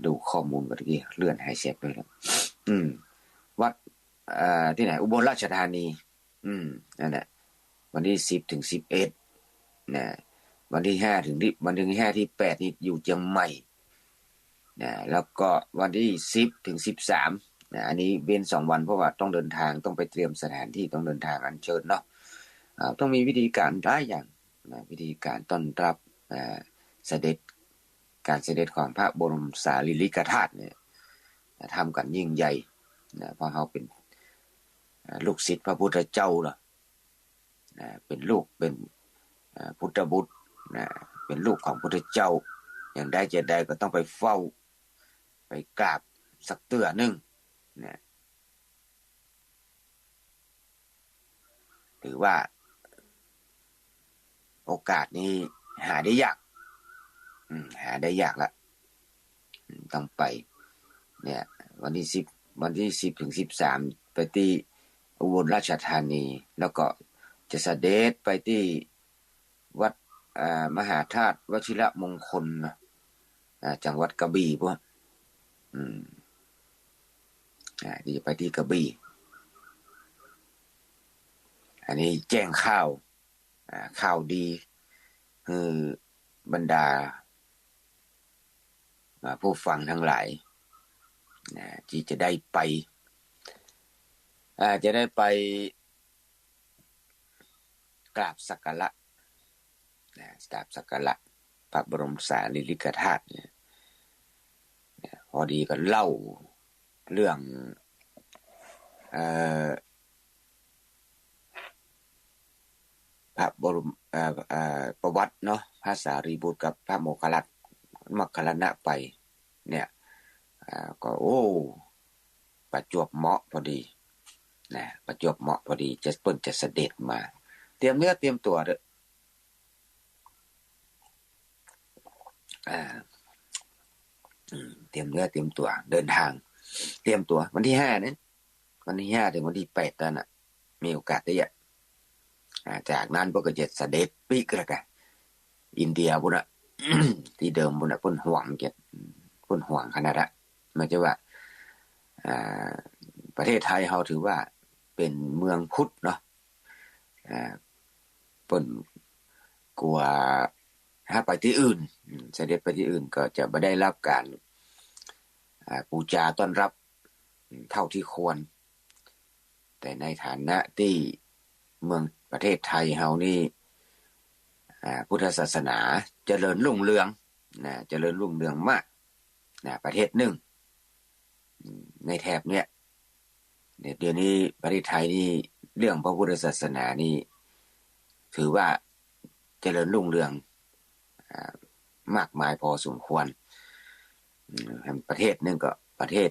ดูข้อมูลกันทีเลื่อนหายเสียไปแล้ววัดที่ไหนอุบลราชธานีนั่นแหละวันที่10ถึง11นะวันที่5ถึงวันที่5ที่8นี่อยู่เชียงใหม่นะแล้วก็วันที่10ถึง13นะอันนี้เว้น2วันเพราะว่าต้องเดินทางต้องไปเตรียมสถานที่ต้องเดินทางอัญเชิญเนาะต้องมีวิธีการหลายอย่างนะวิธีการต้อนรับเสด็จการเสด็จของพระบรมสารีริกธาตุเนี่ยทำกันยิ่งใหญ่นะเพราะเขาเป็นลูกศิษย์พระพุทธเจ้าเนาะเป็นลูกเป็นพุทธบุตรนะเป็นลูกของพุทธเจ้าอย่างใดจะใดก็ต้องไปเฝ้าไปกราบสักเตือนึงนะถือว่าโอกาสนี้หาได้ยากหาได้ยากละต้องไปเนี่ยวันที่10ถึง13ไปที่อุบลราชธานีแล้วก็จะเสด็จไปที่วัดมหาธาตุวชิรมงคลจังหวัดกระบี่พวกที่จะไปที่กระบี่อันนี้แจ้งข่าวดีคือบรรดาผู้ฟังทั้งหลายที่จะได้ไปกราบสักการะพระบรมสารีริกธาตุเนี่ยพอดีก็เล่าเรื่องพระบรมประวัติเนาะพระสารีบุตรกับพระโมคคัลลานะไปเนี่ยก็ประจวบเหมาะพอดีนะประจวบเหมาะพอดีจะเพิ่นจะเสด็จมาเตรียมเนื้อเตรียมตัวเด้อเตรียมเนื้อเตรียมตัวเดินทางเตรียมตัววันที่5นั้นวันที่5ถึงวันที่8นั่นน่ะมีโอกาสได้จากนั้นพวกก็จะเสด็จปีกแล้วกันอินเดียพุ่นน่ะ ที่เดิมพุ่นน่ะเพิ่นห่วงขนาดละมันจะว่าประเทศไทยเฮาถือว่าเป็นเมืองพุทธเนาะเพิ่นกลัวถ้าไปที่อื่นเสด็จไปที่อื่นก็จะไม่ได้รับการปูจาต้อนรับเท่าที่ควรแต่ในฐานะที่เมืองประเทศไทยเฮานี่พุทธศาสนาเจริญรุ่งเรืองเจริญรุ่งเรืองมากประเทศหนึ่งในแถบเนี้ยเดี๋ยวนี้ประเทศไทยนี่เรื่องพระพุทธศาสนานี่ถือว่าเจริญรุ่งเรืองมากมายพอสมควรประเทศนึงก็ประเทศ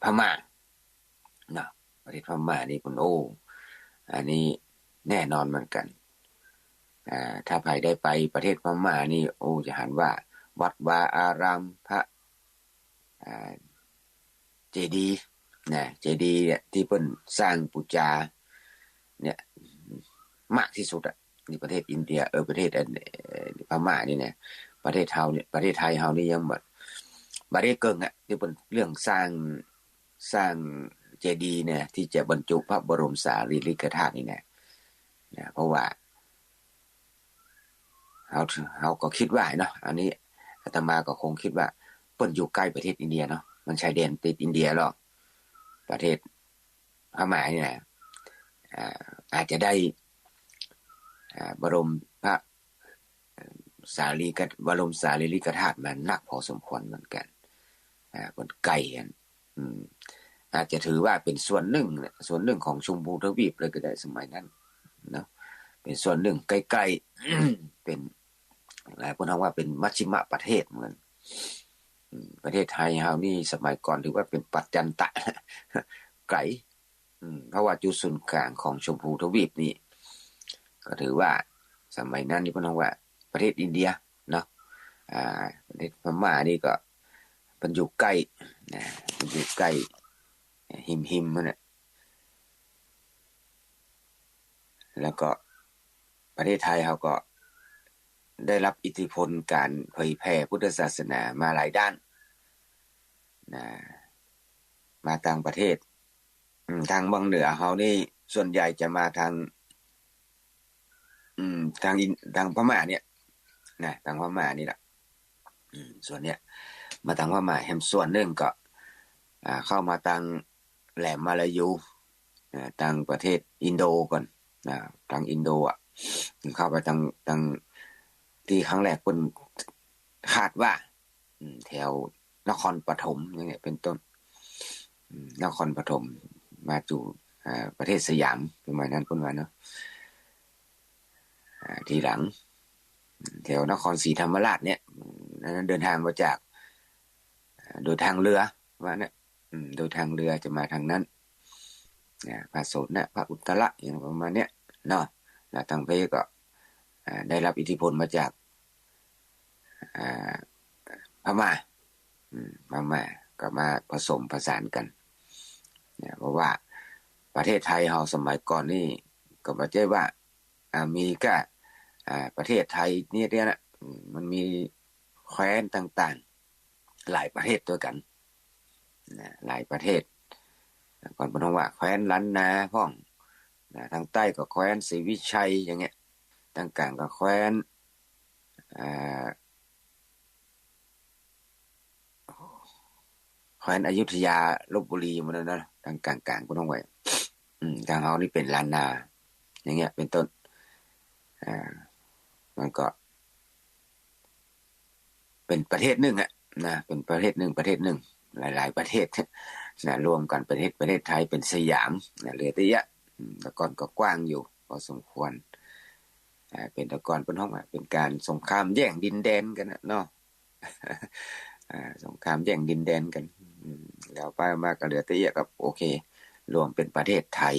พม่าเนาะประเทศพม่านี่คุณอันนี้แน่นอนเหมือนกันถ้าใครได้ไปประเทศพม่านี่จะหันว่าวัดวาอารามพระเจดีย์เจดีย์เนี่ยที่เพิ่นสร้างปูจาเนี่ยมากที่สุดในประเทศอินเดียประเทศพม่านี่เนี่ยประเทศไทยเฮานี่ยังบ่ได้เกิงที่เพิ่นเรื่องสร้างเจดีย์เนี่ยที่จะบรรจุพระบรมสารีริกธาตุนี่นะเพราะว่าเฮาก็คิดว่าเนาะอันนี้อาตมาก็คงคิดว่าเพิ่นอยู่ใกล้ประเทศอินเดียเนาะมันชายแดนติดอินเดียหรอกประเทศพม่านี่นะอาจจะได้บรมพระบรมสารีริกธาตุมันนักพอสมควรเหมือนกันบนไกลกันอาจจะถือว่าเป็นส่วนหนึ่งของชมพูทวีปเลยก็ได้สมัยนั้นเนาะเป็นส่วนหนึ่งใกล้ๆเป็นหลายคนว่าเป็นมัชชิมประเทศเหมือนประเทศไทยเฮานี่สมัยก่อนถือว่าเป็นปัจจันตะไกลเพราะว่าจุดศูนย์กลางของชมพูทวีปนี่ก็ถือว่าสมัยนั้นนี่เพิ่นว่าประเทศอินเดียเนาะประเทศพม่านี่ก็มันอยู่ใกล้มันอยู่ใกล้หิมมันน่ะแล้วก็ประเทศไทยเฮาก็ได้รับอิทธิพลการเผยแพร่พุทธศาสนามาหลายด้าน นะมาต่างประเทศทางเมืองเหนือเฮานี่ส่วนใหญ่จะมาทางทางพม่าเนี่ยนะทางพม่านี่แหละส่วนเนี้ยมาทางพม่าแฮมส่วนหนึ่งก็เข้ามาทางแหลมมาลายูทางประเทศอินโดก่อนทางอินโดเข้าไปทางที่ครั้งแรกเพิ่นคาดว่าแถวนครปฐมอย่างเงี้ยเป็นต้นนครปฐมมาสู่ประเทศสยามประมาณนั้นเพิ่นว่าเนาะทีหลังแถวนครศรีธรรมราชเนี่ยนั้นเดินทางมาจากโดยทางเรือว่าเนี่ยโดยทางเรือจะมาทางนั้นพระโสนพระอุตระอย่างประมาณเนี้ยเนาะแล้วทางเพก็ได้รับอิทธิพลมาจากพม่าก็มาผสมผสานกันเพราะว่าประเทศไทยเฮาสมัยก่อนนี่ก็บ่ใช่ว่ามีก็ประเทศไทยเนี่ยนะมันมีแคว้นต่างๆหลายประเทศด้วยกันหลายประเทศก่อนเพิ่นว่าแคว้นล้านนาพ้องทางใต้ก็แคว้นศรีวิชัยอย่างเงี้ยทางกลางก็แคว้นแคว้นอยุธยาลพบุรีมันนั่นนะทางกลางๆเพิ่นว่าไว้ทางเฮานี่เป็นล้านนาอย่างเงี้ยเป็นต้นมันก็เป็นประเทศนึงนะเป็นประเทศนึงหลายๆประเทศนะรวมกันประเทศไทยเป็นสยามนะเหลือแต่แต่ก่อนก็กว้างอยู่พอสมควรเป็นแต่ก่อนเพิ่นฮ้องว่าเป็นการสงครามแย่งดินแดนกันเนาะสงครามแย่งดินแดนกันแล้วไปมาก็เหลือแต่กับโอเครวมเป็นประเทศไทย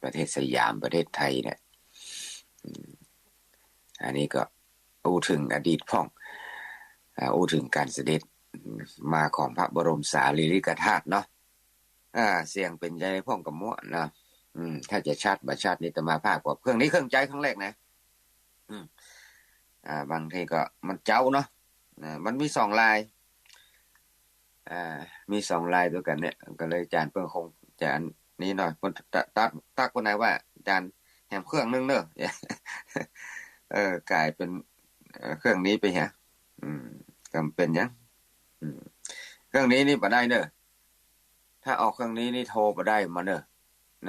ประเทศสยามประเทศไทยเนี่ยอันนี้ก็อู้ถึงอดีตพ้องอู้ถึงการเสด็จมาของพระบรมสารีริกธาตุเนาะเสียงเป็นใจพ้องกับมั่วนะถ้าจะชาติบ่ชาตินี้จะมาภาคกว่าเครื่องนี้เครื่องใจครั้งแรกนะบางทีก็มันเจ้าเนาะมันมี2ลายมี2ลายด้วยกันเนี่ยก็เลยอาจารย์เพิ่นคงจะนี้หน่อยเพิ่นตักคนไหนว่าอาจารย์แถมเครื่องนึงเด้อกลายเป็นเครื่องนี้ไปฮะจำเป็นยังเครื่องนี้นี่บ่ได้เด้อถ้าออกเครื่องนี้นี่โทรบ่ได้มาเด้อ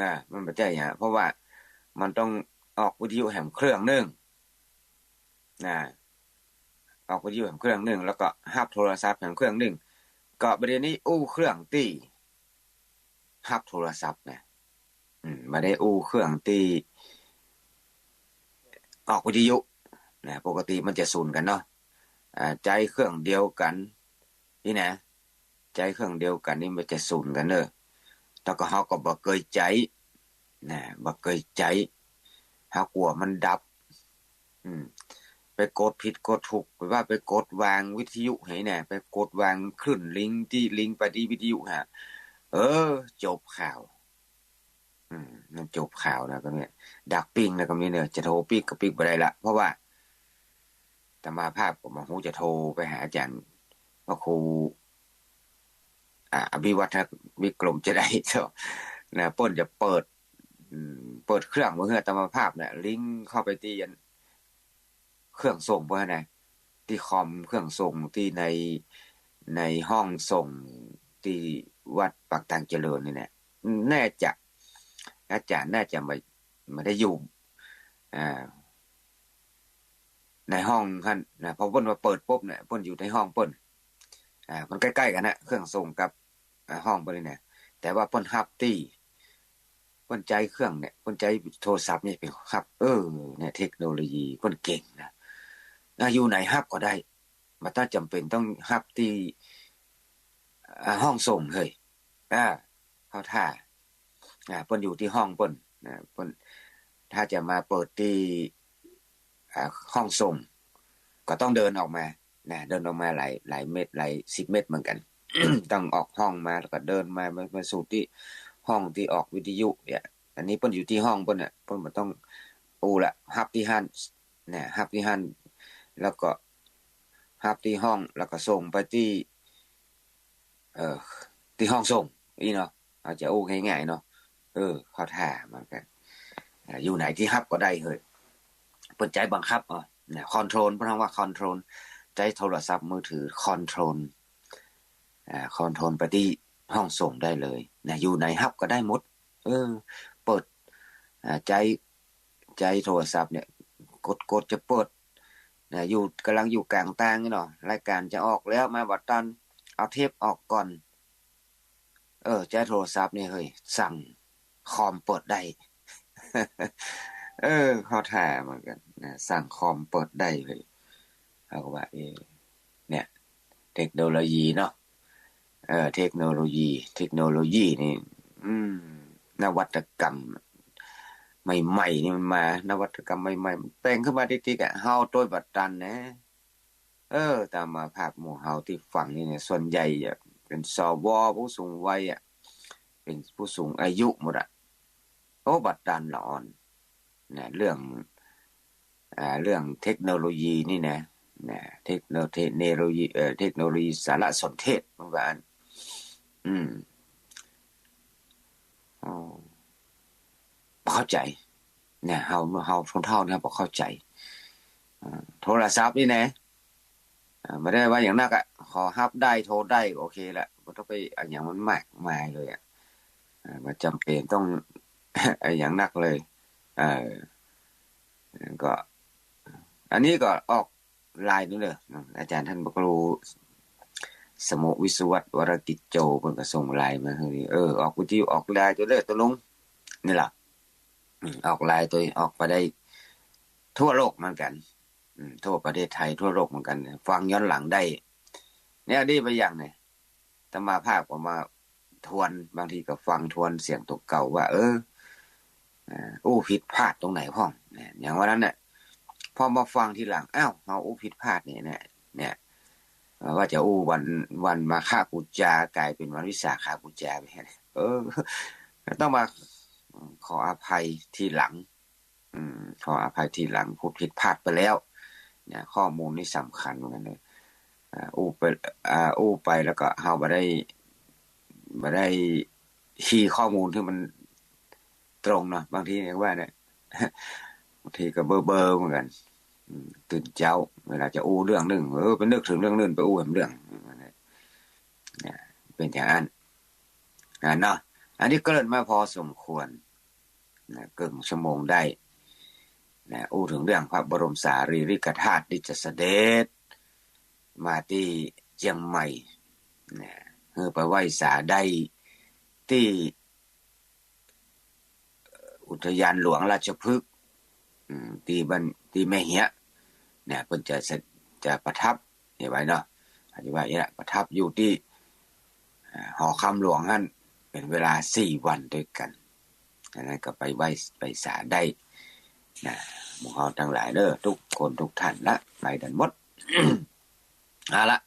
นะมันบ่ใช่ฮะเพราะว่ามันต้องออกวิทยุแถมเครื่องนึงออกวิทยุแถมเครื่องนึงแล้วก็รับโทรศัพท์แถมเครื่องนึงก็ประเด็นนี้อู้เครื่องที่รับโทรศัพท์นะบ่ได้อู้เครื่องที่ออกวิทยุนะปกติมันจะสูนกันเนาะใจเครื่องเดียวกันนี่นะใจเครื่องเดียวกันนี่มันจะสูนกันเด้อแต่ก็เฮาก็บ่เคยใจนะบ่เคยใจเฮากลัวมันดับไปกดผิดกดถูกไปว่าไปกดวางวิทยุให้แน่ไปกดวางคลื่นลิงก์ไปที่วิทยุฮะจบข่าวมันจบข่าวแล้วก็เนี่ยดักปิ้งแล้วก็มีเนี่ยจะโทรปิ๊กก็ปิ๊กบ่ได้ละเพราะว่าอาตมาภาพก็บ่ฮู้จะโทรไปหาอาจารย์พระครูอภิวัฒน์วิกรมจะได้นะเปิ้นจะเปิดเครื่องบ่คืออาตมาภาพน่ะลิงก์เข้าไปที่เครื่องส่งบ่นะที่คอมเครื่องส่งที่ในห้องส่งที่วัดปากทางเจริญนี่แหละน่าจะอาจารย์น่าจะไม่ได้อยู่ในห้องคั่นนะพอเพิ่นว่าเปิดปุ๊บเนี่ยเพิ่นอยู่ในห้องเพิ่นมันใกล้ๆกันนะเครื่องส่งกับห้องเพิ่นนี่นะแต่ว่าเพิ่นรับที่เพิ่นใจเครื่องเนี่ยเพิ่นใจโทรศัพท์นี่เป็นรับเนี่ยเทคโนโลยีเพิ่นเก่งนะอยู่ไหนรับก็ได้บ่ถ้าจำเป็นต้องรับที่ห้องส่งเฮ้ยเข้าท่าเพิ่นอยู่ที่ห้องเพิ่นเพิ่นถ้าจะมาเปิดที่ห้องส่งก็ต้องเดินออกมาเดินออกมาหลายเมตรหลาย10เมตรเหมือนกัน ต้องออกห้องมาแล้วก็เดินมาสู่ที่ห้องที่ออกวิทยุเนี่ยอันนี้เพิ่นอยู่ที่ห้องเพิ่นน่ะเพิ่นบ่ต้องละรับที่หั้นรับที่หั้นแล้วก็รับที่ห้องแล้วก็ส่งไปที่ เออที่ห้องส่งนี่เนาะอาจจะโอ้ง่ายๆเนาะเข้าท่ามันกันอยู่ไหนที่ฮับก็ได้เฮ้ยเปิดใจบังคับเนี่ยคอนโทรลเพราะว่าคอนโทรลใจโทรศัพท์มือถือคอนโทรลคอนโทรลไปที่ห้องส่งได้เลยนะอยู่ในฮับก็ได้หมดเปิดใจโทรศัพท์เนี่ยกดจะเปิดนะอยู่กำลังอยู่กลางตางนี่เนาะรายการจะออกแล้วมาบัดตันเอาเทปออกก่อนใจโทรศัพท์นี่เฮ้ยสั่งคอมเปิดได้ เขาถ่าเหมือนกันนะสั่งคอมเปิดได้เลยเขาก็ว่าเนี่ยเทคโนโลยีเนาะเทคโนโลยีนี่นวัตกรรมใหม่ๆนี่มันมานวัตกรรมใหม่ๆมันแต่งขึ้นมาติ๊กๆอ่ะเฮาโดยบัดตันนะตามมาภาคหมู่เฮาที่ฟังนี่เนี่ยส่วนใหญ่อ่ะเป็นสวผู้สูงวัยอ่ะเป็นผู้สูงอายุหมดอ่ะโอ้บัดตันละอ่อนเนี่ยเรื่องเทคโนโลยีนี่นะเทคโนโลยีเทคโนโลยีสารสนเทศเหมือนกันอ๋อเข้าใจเนี่ยเฮาคนเฒ่าเนี่ยบ่เข้าใจโทรศัพท์นี่นะไม่ได้ว่าอย่างนักอ่ะขอฮับได้โทรได้โอเคละบ่ต้องไปอย่างมันมากมายเลยอ่ะมันจำเป็นต้องอย่างนักเลยเออก็อันนี้ก็ออกไลน์นู่นเลยอาจารย์ท่านบอกรู้สมุวิศวัตวรกิจโจเพิ่นก็ส่งไลน์มาเฮ้ยออกวิทยุออกไลน์ตัวเด้อตัวลงนี่ล่ะออกไลน์ตัวออกไปได้ทั่วโลกเหมือนกันทั่วประเทศไทยทั่วโลกเหมือนกันฟังย้อนหลังได้เนี่ยดีไปอย่างเนี่ยตมาภาคออกมาทวนบางทีก็ฟังทวนเสียงตัวเก่าว่าผิดพลาดตรงไหนพ่องอย่างวันนั้นเนี่ยพอมาฟังทีหลังอ้าวเฮาผิดพลาดเนี่ยว่าจะวันมาฆกูจากลายเป็นวันวิสาขบูชาไปต้องมาขออภัยทีหลังขออภัยทีหลังพูดผิดพลาดไปแล้วเนี่ยข้อมูลนี่สำคัญเหมือนกันเลยไปแล้วก็เฮาบ่ได้ชี้ข้อมูลที่มันตรงเนาะบางทีเรียกว่าเนี่ยบางทีก็เบอร์เหมือนกันตื่นเจ้าเวลาจะเรื่องนึงไปนึกถึงเรื่องนึงไปเห็นเรื่องเนี่ยเป็นอย่างนั้นเนาะอันนี้เกินมาพอสมควรเกินชั่วโมงได้ถึงเรื่องพระบรมสารีริกธาตุที่จะเสด็จมาที่เชียงใหม่ไปไหว้สาได้ที่อุทยานหลวงราชพฤกษ์ที่แม่เหียเนี่ยเพิ่นจะประทับนี่ไว้เนาะอธิบายเนี่ยประทับอยู่ที่หอคำหลวงนั่นเป็นเวลา4วันด้วยกันฉะนั้นก็ไปไหว้ไปสาได้หมู่เฮาทั้งหลายเด้อทุกคนทุกท่านละไปกันหมด เอาละ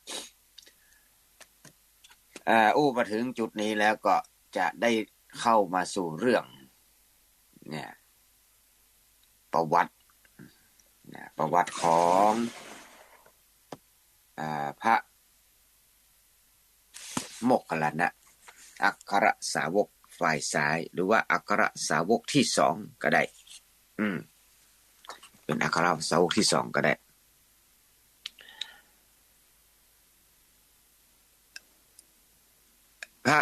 มาถึงจุดนี้แล้วก็จะได้เข้ามาสู่เรื่องเนี่ยประวัติของพระโมคคัลลานะอัครสาวกฝ่ายซ้ายหรือว่าอัครสาวกที่2ก็ได้เป็นอัครสาวกที่2ก็ได้พระ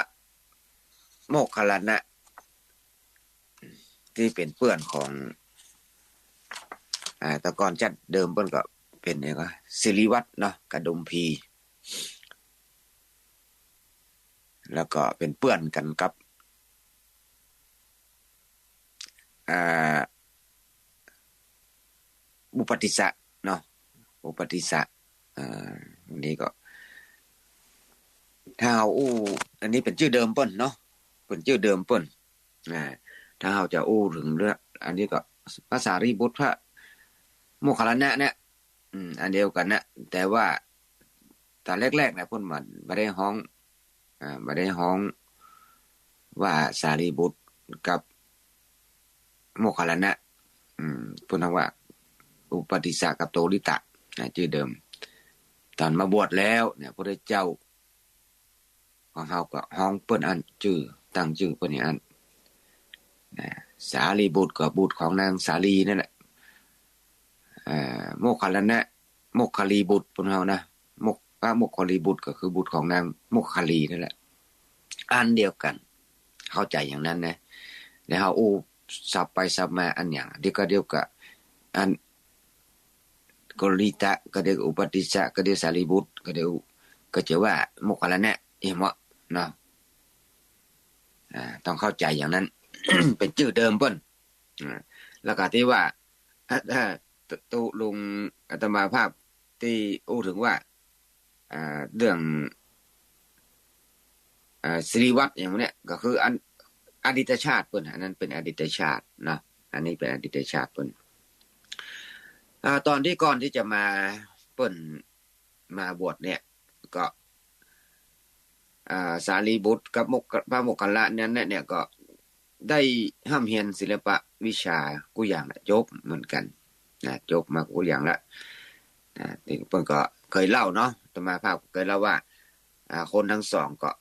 โมคคัลลานะที่เป็นเพื่อนของแต่ก่อนจัดเดิมเพิ่นก็เป็นอย่างว่าศิริวัฒน์เนาะกระดุมพีแล้วก็เป็นเพื่อนกันกับอุปติสสะเนาะอุปติสสะอันนี้ก็ถ้าเอาอันนี้เป็นชื่อเดิมเปิ้นเนาะเป็นชื่อเดิมเปิ้นถ้าเราจะถึงเรื่องอันนี้ก็ภาษารีบุตรพระโมคคัลลานะเนี่ยอันเดียวกันนะแต่ว่าตอนแรกๆนะเพิ่นมันบ่ได้ฮ้องว่าสารีบุตรกับโมคคัลลานะเพิ่นว่าอุปติสสะกับโตริตะชื่อเดิมตอนมาบวชแล้วเนี่ยพระพุทธเจ้า ของเฮาก็ฮ้องเปิ้นอันชื่อตั้งชื่อเปิ้นให้อันนะสารีบุตรก็บุตรของนางสาลีนั่นแหละโมคคัลลานะโมคคัลลีบุตรเพิ่นเฮานะโมคคัลลีบุตรก็คือบุตรของนางโมคคัลลีนั่นแหละอันเดียวกันเข้าใจอย่างนั้นนะแล้วเฮาอู้สับไปสับมาอันหยังเดี๋ยวก็อันกอลิตะก็เดี๋ยวอุปติสสะก็เดี๋ยวสารีบุตรก็เดี๋ยวก็จะว่าโมคคัลลานะเห็นบ่เนาะต้องเข้าใจอย่างนั้น เป็นชื่อเดิมเพิ่นแล้วก็ที่ว่าตุลุงอาตมาภาพที่อู้ถึงว่าเรื่องสิริวัฒน์อย่างเนี้ยก็คืออดีตชาติเพิ่นอันนั้นเป็นอดีตชาติเนาะอันนี้เป็นอดีตชาติเพิ่นตอนที่ก่อนที่จะมาเพิ่นมาบวชเนี่ยก็สารีบุตรกับพระโมคคัลลานั้นเนี่ยก็ได้ห้ำเรียนศิลปะวิชากูอย่างละจบเหมือนกันนะจบมากูอย่างละที่เพิ่นก็เคยเล่าเนาะอาตมาภาพเคยเล่าว่าคนทั้งสองก็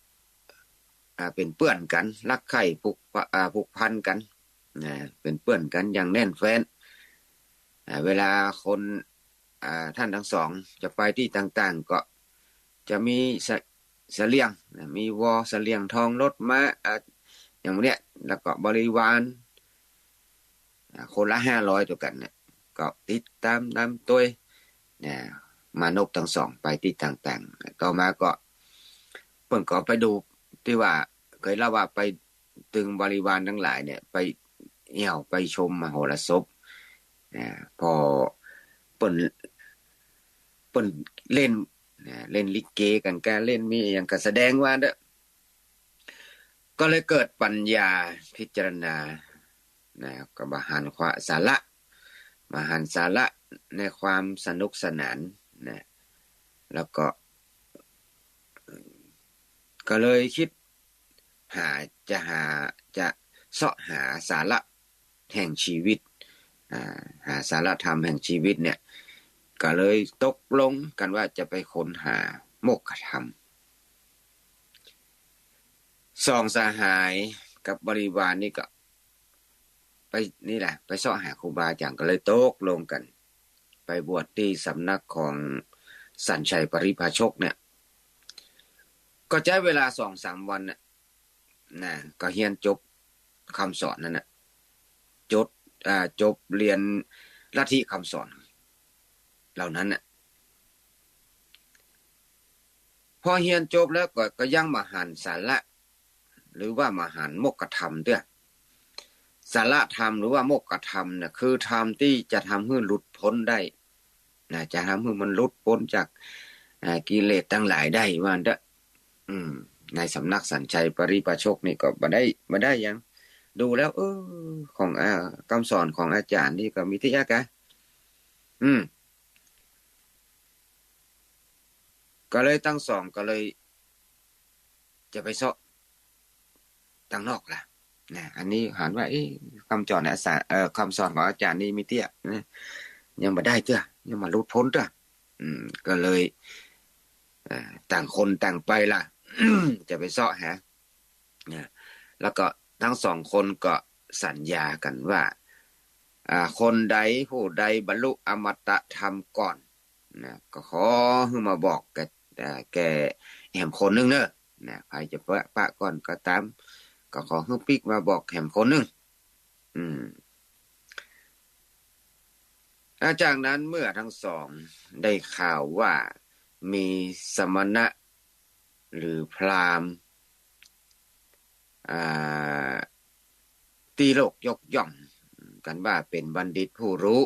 เป็นเพื่อนกันรักใคร่ผูกพันกันเป็นเพื่อนกันอย่างแน่นแฟ้นเวลาคนท่านทั้งสองจะไปที่ต่างๆก็จะมีเสลียงมีวอเสลียงทองรถม้าอย่างเนี้ยแล้วก็บริวารคนละ500ตัวกันเนี่ยก็ติดตามตัวเนี่ยมานพทั้งสองไปที่ต่างๆต่อมาก็เพิ่นก็ไปดูที่ว่าเคยเล่าว่าไปตึงบริวารทั้งหลายเนี่ยไปเหี่ยวไปชมมโหรสพพอเปิ้นเล่นลิเกกันแกเล่นมีอย่างก็แสดงว่าเด้อก็เลยเกิดปัญญาพิจารณาก็มาหันความสาระในความสนุกสนานนะแล้วก็เลยคิดจะเสาะหาสาระแห่งชีวิตหาสาระธรรมแห่งชีวิตเนี่ยก็เลยตกลงกันว่าจะไปค้นหาโมกขธรรมสองสหายกับบริวารนี่ก็ไปนี่แหละไปเสาะหาครูบาอาจารย์ก็เลยตกลงกันไปบวชที่สำนักของสัญชัยปริภาชกเนี่ยก็ใช้เวลา 2-3 วันนะก็เรียนจบคำสอนนั่นน่ะจบเรียนลัทธิคำสอนเหล่านั้นน่ะพอเรียนจบแล้วก็ยังมาหันสาระหรือว่ามาหันโมกขธรรมด้วยสาระธรรมหรือว่าโมกขธรรมน่ะคือธรรมที่จะทำให้หลุดพ้นได้นะจะทำให้มันหลุดพ้นจากกิเลสทั้งหลายได้ว่าเด้อในสำนักสัญชัยปริภาชกนี่ก็บ่ได้ยังดูแล้วของคำสอนของอาจารย์นี่ก็มีที่ยากะก็เลยตั้งสองก็เลยจะไปเสาะตั้งนอกล่ะนะอันนี้หันว่าคำสอนคำสอนของอาจารย์นี่มีเตี้ยนะยังบ่ได้เตื้อยังมาหลุดพ้นเตื้อก็เลยต่างคนต่างไปล่ะ จะไปเสาะหาแล้วก็ทั้งสองคนก็สัญญากันว่าคนใดผู้ใดบรรลุอมตะธรรมก่อนนะก็ขอให้มาบอกแกแหมคนนึงเนอะนะใครจะปะก่อนก็ตามก็ขอให้ปิกมาบอกแหมคนนึงจากนั้นเมื่อทั้งสองได้ข่าวว่ามีสมณะหรือพราหมณ์ตีโลกยกย่องกันว่าเป็นบัณฑิตผู้รู้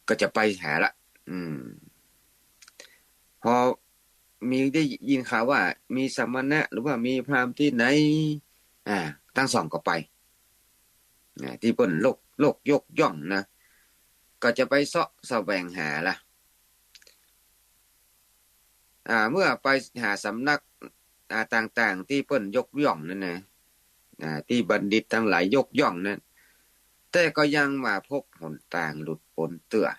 ก็จะไปหาละพอมีได้ยินข่าวว่ามีสมณะหรือว่ามีพราหมณ์ที่ไหนทั้งสองก็ไปที่เปิ้นโลกยกย่องนะก็จะไปเสาะแสวงหาล่ะเมื่อไปหาสำนักต่างๆที่เปิ้นยกย่องนั่นนะที่บัณฑิตทั้งหลายยกย่องนั้นแต่ก็ยังมาพบหนทางหลุดพ้นเตื้อ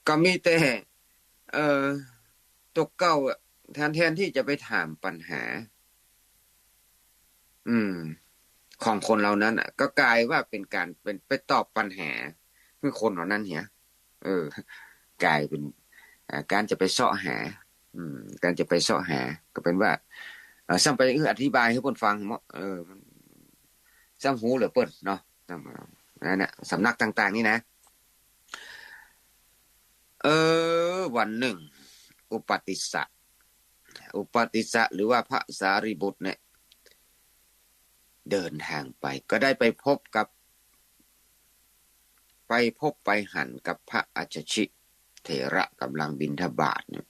ก็มีแต่เอ่อตกเก้าแทนที่จะไปถามปัญหาอืมของคนเหล่านั้นก็กลายว่าเป็นการเป็นไปตอบปัญหาคือคนเหล่านั้นเนี่ยเออกลายเป็นการจะไปเสาะหาการจะไปเสาะหาก็เป็นว่าซ้ำไปอธิบายให้เพิ่นฟังซ้ำหูเหลือเปิ้นเนาะนั่นน่ะสำนักต่างๆนี่นะวันหนึ่งอุปติสสะหรือว่าพระสารีบุตรเนี่ยเดินทางไปก็ได้ไปพบไปหันกับพระอัจฉริเถระกำลังบิณฑบาตเนี่ย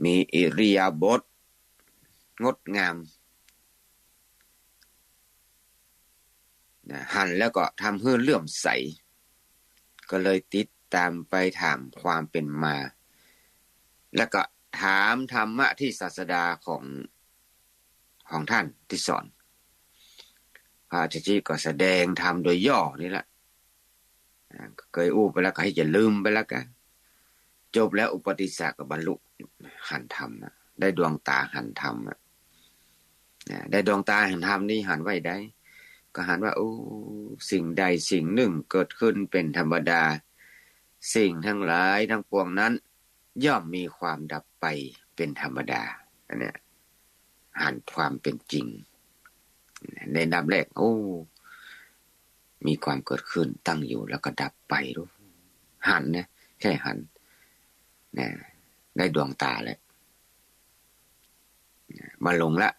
มีอิริยาบถงดงามนะหันแล้วก็ทำให้เลื่อมใสก็เลยติดตามไปถามความเป็นมาแล้วก็ถามธรรมะที่ศาสดาของท่านที่สอนพระอัจฉริก็แสดงธรรมโดยย่อนี่แหละเคยอู้ไปแล้วก็ให้อย่าลืมไปแล้วกันจบแล้วอุปติสสะก็บรรลุหันธรรมได้ดวงตาหันธรรมได้ดวงตาหันธรรมนี่หันไว้ได้ก็หันว่าโอ้สิ่งใดสิ่งหนึ่งเกิดขึ้นเป็นธรรมดาสิ่งทั้งหลายทั้งปวงนั้นย่อมมีความดับไปเป็นธรรมดาอันเนี้ยหันความเป็นจริงในดับแรกโอ้มีความเกิดขึ้นตั้งอยู่แล้วก็ดับไปรู้หันนะแค่หันนะได้ดวงตาแล้วบรรลุละ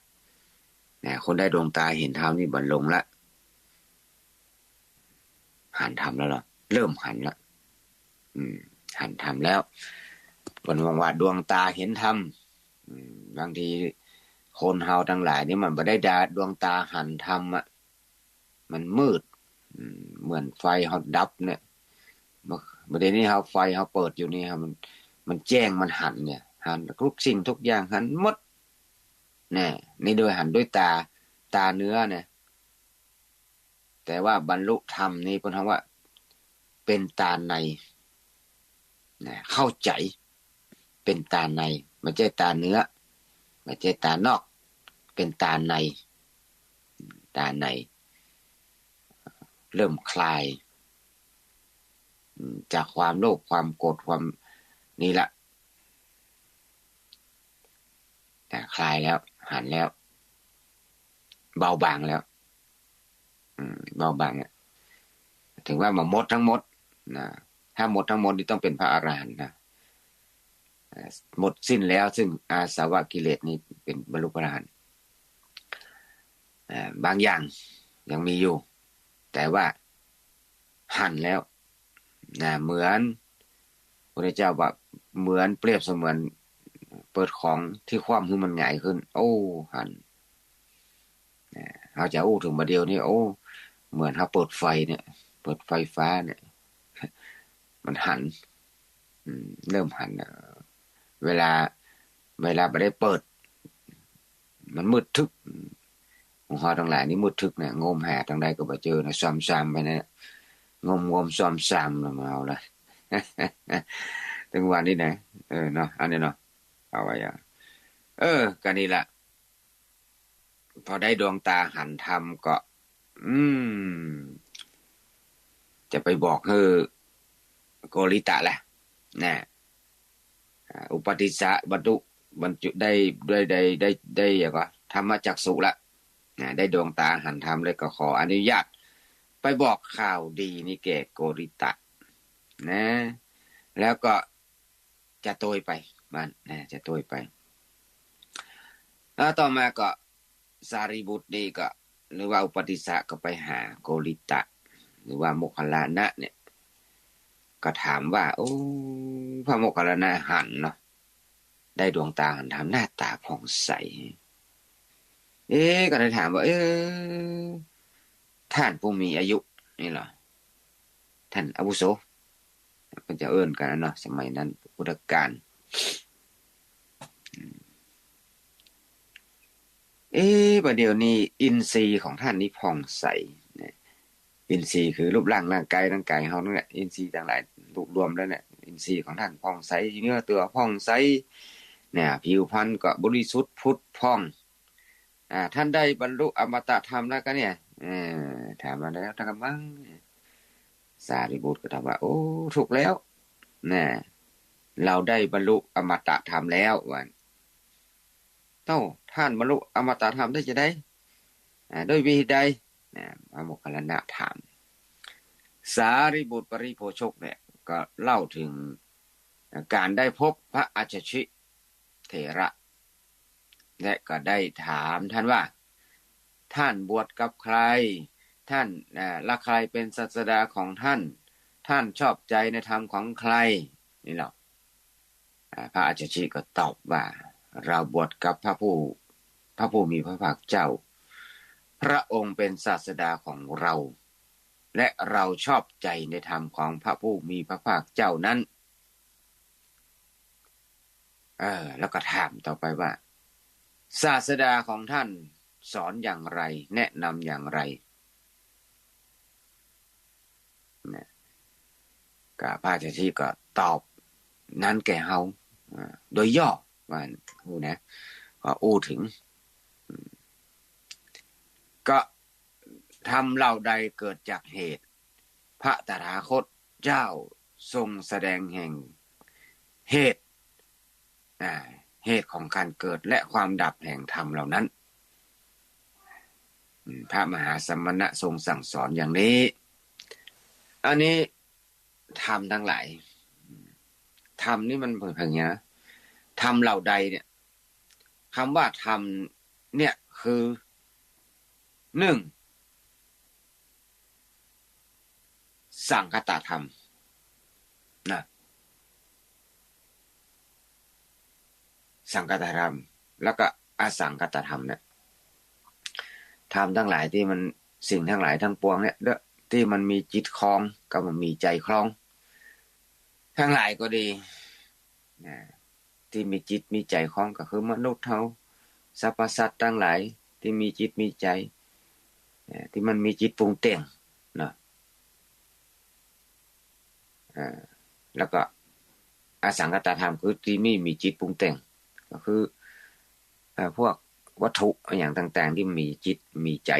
นะคนได้ดวงตาเห็นธรรมนี่บรรลุละหันธรรมแล้วเหรอเริ่มหันละหันธรรมแล้ววันว่าดวงตาเห็นธรรมบางทีคนเฮาทั้งหลายนี่มันไม่ได้ดวงตาหันธรรมมันมืดเหมือนไฟเฮาดับเนี่ยประเด็นนี้เฮาไฟเฮาเปิดอยู่นี่ครับมันแจ้งมันหันเนี่ยหันทุกสิ่งทุกอย่างหันหมดนี่นี่โดยหันด้วยตาเนื้อเนี่ยแต่ว่าบรรลุธรรมนี่เพิ่นว่าเป็นตาในนะเข้าใจเป็นตาในไม่ใช่ตาเนื้อไม่ใช่ตานอกเป็นตาในเริ่มคลายจากความโลภความโกรธความนี่ละคลายแล้วหันแล้วเบาบางแล้วเบาบางถึงว่าหมดทั้งหมดนะถ้าหมดทั้งหมดนี่ต้องเป็นพระอรหันต์นะหมดสิ้นแล้วซึ่งอาสวะกิเลสนี่เป็นบรรลุพระอรหันต์บางอย่างยังมีอยู่แต่ว่าหันแล้วนะเหมือนพระเจ้าว่าเหมือนเปรียบเสมือนเปิดของที่คว่ำให้มันหงายขึ้นโอ้หันเราจะอู้ถึงมาเดียวนี่โอ้เหมือนเขาเปิดไฟเนี่ยเปิดไฟฟ้าเนี่ยมันหันเริ่มหันเวลาไม่ได้เปิดมันมืดทึบของเขาทั้งหลายนี่มืดทึบเนี่ยงมหาทางใดก็บ่เจอนะซ้ำๆไปเนี่ยงมซ้ำๆแล้วมาเอาละถึงวันนี้นะเนาะอันนี้เนาะเอาไว้กันนี่แหละพอได้ดวงตาหันธรรมก็จะไปบอกโกริตะแหละนะอุปติสสะบรรจุได้อย่างก็ธรรมจักษุละได้ดวงตาหันธรรมเลยก็ขออนุญาตไปบอกข่าวดีนี่แก่โกริตะนะแล้วก็จะโตยไปมันนะจะโตยไปแล้วต่อมาก็สารีบุตรนี่ก็หรือว่าอุปติสสะก็ไปหาโกริตะหรือว่าโมคคัลลานะเนี่ยก็ถามว่าโอ้พระโมคคัลลานะหันเนาะได้ดวงตาหันธรรมหน้าตาผ่องใสก็ได้ถามว่าท่านผู้มีอายุนี่เหรอท่านอาวุโสเป็นจะเอิ้นกันเนาะสมัยนั้นพุทธกาลประเดี๋ยวนี้อินทรีย์ของท่านนี่ผ่องใสอินทรีย์คือรูปร่างกายเฮานั่นแหละอินทรีย์ต่างหลายรวมแล้วเนี่ยอิ นทรีย์ของท่านผ่องใสเนื้อตัวผ่องใสเนี่ยผิวพรรณก็บริสุทธิ์พุทธผ่องท่านได้บรรลุอมตะธรรมแล้วก็เนี่ยถามมาแล้วท่านก็มั่งสารีบุตรก็ถามว่าโอ้ถูกแล้วนะเราได้บรรลุอมตะธรรมแล้ววันเต้าท่านบรรลุอมตะธรรมได้จะได้โดยวิธีใดพระโมคคัลลานะถามสารีบุตรปริโภชกเนี่ยก็เล่าถึงการได้พบพระอัจฉริเถระและก็ได้ถามท่านว่าท่านบวชกับใครท่านละใครเป็นศาสดาของท่านท่านชอบใจในธรรมของใครนี่หรอกพระอัจฉริก็ตอบว่าเราบวชกับพระผู้มีพระภาคเจ้าพระองค์เป็นศาสดาของเราและเราชอบใจในธรรมของพระผู้มีพระภาคเจ้านั้นแล้วก็ถามต่อไปว่าศาสดาของท่านสอนอย่างไรแนะนำอย่างไรนะก็พระเจ้าที่ก็ตอบนั้นแก่เฮาโดยย่อว่าฮู้นะก็อู้ถึงก็ทำเหล่าใดเกิดจากเหตุพระตถาคตเจ้าทรงแสดงแห่งเหตุของการเกิดและความดับแห่งธรรมเหล่านั้นพระมหาสมณะทรงสั่งสอนอย่างนี้อันนี้ธรรมทั้งหลายธรรมนี่มันเพิ่งอย่างนี้นะธรรมเหล่าใดเนี่ยคำว่าธรรมเนี่ยคือหนึ่งสังคตธรรมนะสังคตธรรมแล้วก็อสังคตธรรมเนี่ยธรรมทั้งหลายที่มันสิ่งทั้งหลายทั้งปวงเนี่ยที่มันมีจิตคลองก็มันมีใจคลองทั้งหลายก็ดีที่มีจิตมีใจคลองก็คือมนุษย์เฮาสรรพสัตว์ทั้งหลายที่มีจิตมีใจที่มันมีจิตปรุงแต่งนะแล้วก็อสังคตธรรมคือที่มีจิตปรุงแต่งก็คือพวกวัตถุอย่างต่างๆที่มีจิตมีใจ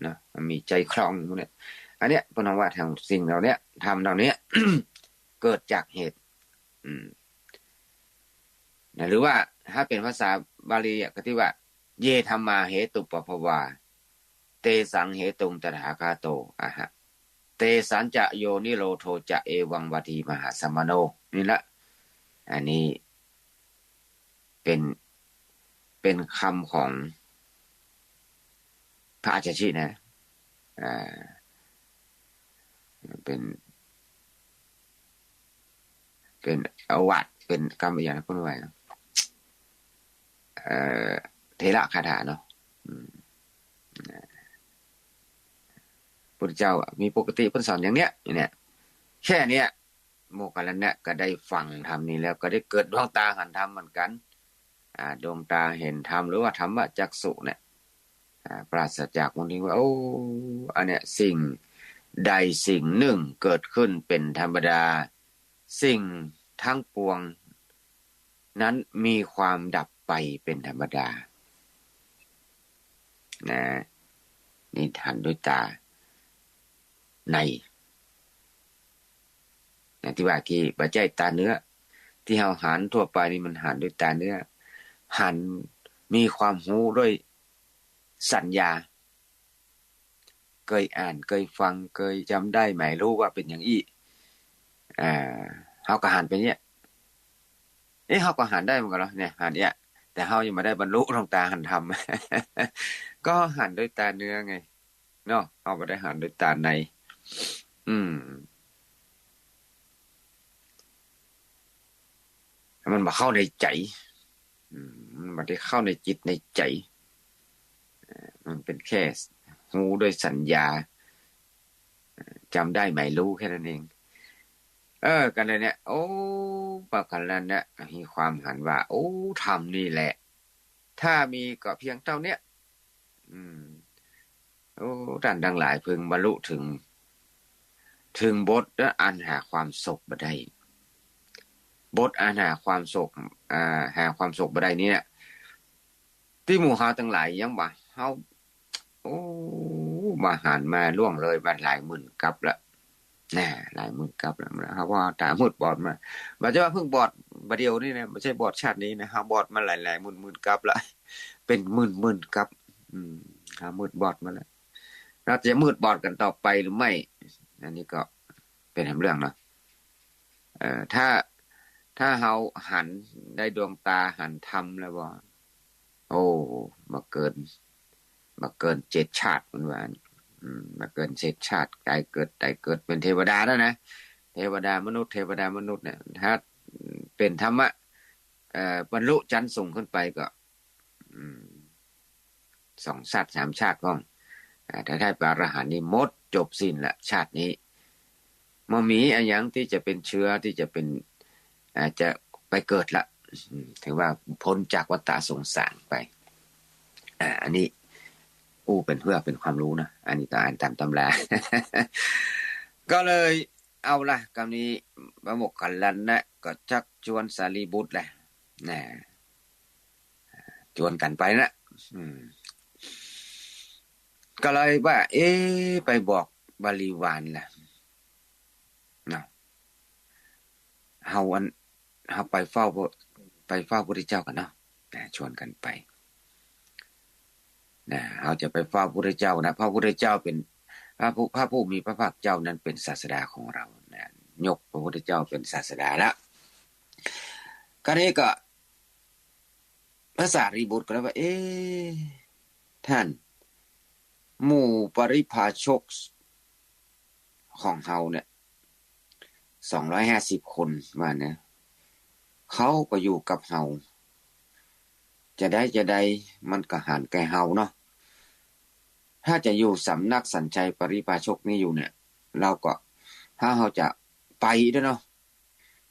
นะมีใจคลองพวกนี้อันเนี้ยเป็นว่าทางสิ่งเหล่านี้ทำเหล่านี้ เกิดจากเหตุหรือว่าถ้าเป็นภาษาบาลีก็ที่ว่าเยธัมมาเหตุปภวาเตสังเหตุงตถาคาโตหะเตสัญจะโยนิโรโทจะเอวังวัตีมหาสมโนนี่ละอันนี้เป็นคำของพระอาจารย์ชินะเป็นอวัตเป็นกรรมอย่างนั้นพูดไว้เทระคาถาเนาะพุทธเจ้ามีปกติเพิ่นสอนอย่างเนี้ยแค่เนี้ยโมคคัลลานะก็ได้ฟังธรรมนี้แล้วก็ได้เกิดดวงตาเห็นธรรมเหมือนกันดวงตาเห็นธรรมหรือว่าธรรมจักษุเนี่ยปราศจากมลทินว่าโอ้อันเนี้ยสิ่งใดสิ่งหนึ่งเกิดขึ้นเป็นธรรมดาสิ่งทั้งปวงนั้นมีความดับไปเป็นธรรมดานะนี่ทันด้วยตาในที่ว่ากี้ปัจจัยตาเนื้อที่เราหันทั่วไปนี่มันหันด้วยตาเนื้อหันมีความรู้ด้วยสัญญาเคยอ่านเคยฟังเคยจำได้ไหมรู้ว่าเป็นอย่างอี้เขาก็หันไปเนี่ยเขาก็หันได้เหมือนกันเหรอเนี่ยหันเนี่ยแต่เขายังไม่ได้บรรลุดวงตาหันธรรม ก็หันด้วยตาเนื้อไงเนาะเขาไม่ได้หันด้วยตาในมันมาเข้าในใจมันได้เข้าในจิตในใจมันเป็นแค่รู้ด้วยสัญญาจำได้ไหมรู้แค่นั้นเองกันเลยเนี่ยโอ้ปากกันแล้วเนี่ยมีความหันว่าโอ้ธรรมนี่แหละถ้ามีก็เพียงเท่าเนี้ยโอ้ท่านทั้งหลายพึงบรรลุถึงบทและอันหาความสุขบ่ได้ บทอาหาความโศกหาความโศกบ่ได้นี่เนี่ยที่หมู่เฮาทั้งหลายยังว่าเฮาโอ้มาหารมาล่วงเลยมาหลายหมื่นกับละน่หลายหมื่นกับแล้วเฮาว่าตามืดบอดมาบ่ใช่ว่าเพิ่งบอดบ่เดียวนี่นะบ่ใช่บอดชาตินี้นะเฮาบอดมาหลายๆหมื่นๆกับละเป็นหมื่นๆกับเฮามืดบอดมาแล้วเราจะมืดบอดกันต่อไปหรือไม่อันนี้ก็เป็นเรื่องเนาะถ้าเฮาหันได้ดวงตาหันธรรมแล้วบ่โอ้มาเกิน7ชาติมันว่ามาเกิน7ชาติกลายเกิดเป็นเทวดาแล้วนะเทวดามนุษย์เนี่ยถ้าเป็นธรรมะบรรลุชั้นสูงขึ้นไปก็2ชาติ3ชาติพ้องถ้าได้เป็นอรหันต์นี่หมดจบสิ้นละชาตินี้บ่มีอันหยังที่จะเป็นเชื้อที่จะเป็นจะไปเกิดละถือว่าพ้นจากวัฏสงสารไปอันนี้เป็นเพื่อเป็นความรู้นะอันนี้ต้องอ่านตามตำรา ก็เลยเอาล่ะคำนี้พระโมคคัลลานะก็ชักชวนสารีบุตรแหละนะชวนกันไปนะก็เลยว่าไปบอกบริวารล่ะเนาะเฮาไปเฝ้าพระพุทธเจ้ากันเนาะชวนกันไปเราจะไปเฝ้าพระพุทธเจ้านะพระพุทธเจ้าเป็นพระผู้มีพระภาคเจ้านั้นเป็นศาสดาของเรานะยกพระพุทธเจ้าเป็นศาสดาแล้วคราวนี้ก็พระสารีบุตรก็เลยว่าท่านหมู่ปริพาชกของเฮาเนี่ย250คนว่านะเขาก็อยู่กับเฮาจะได้มันก็หารแก่เฮาเนาะถ้าจะอยู่สำนักสัญชัยปริพาชกนี่อยู่เนี่ยเราก็ถ้าเฮาจะไปด้วยเนาะ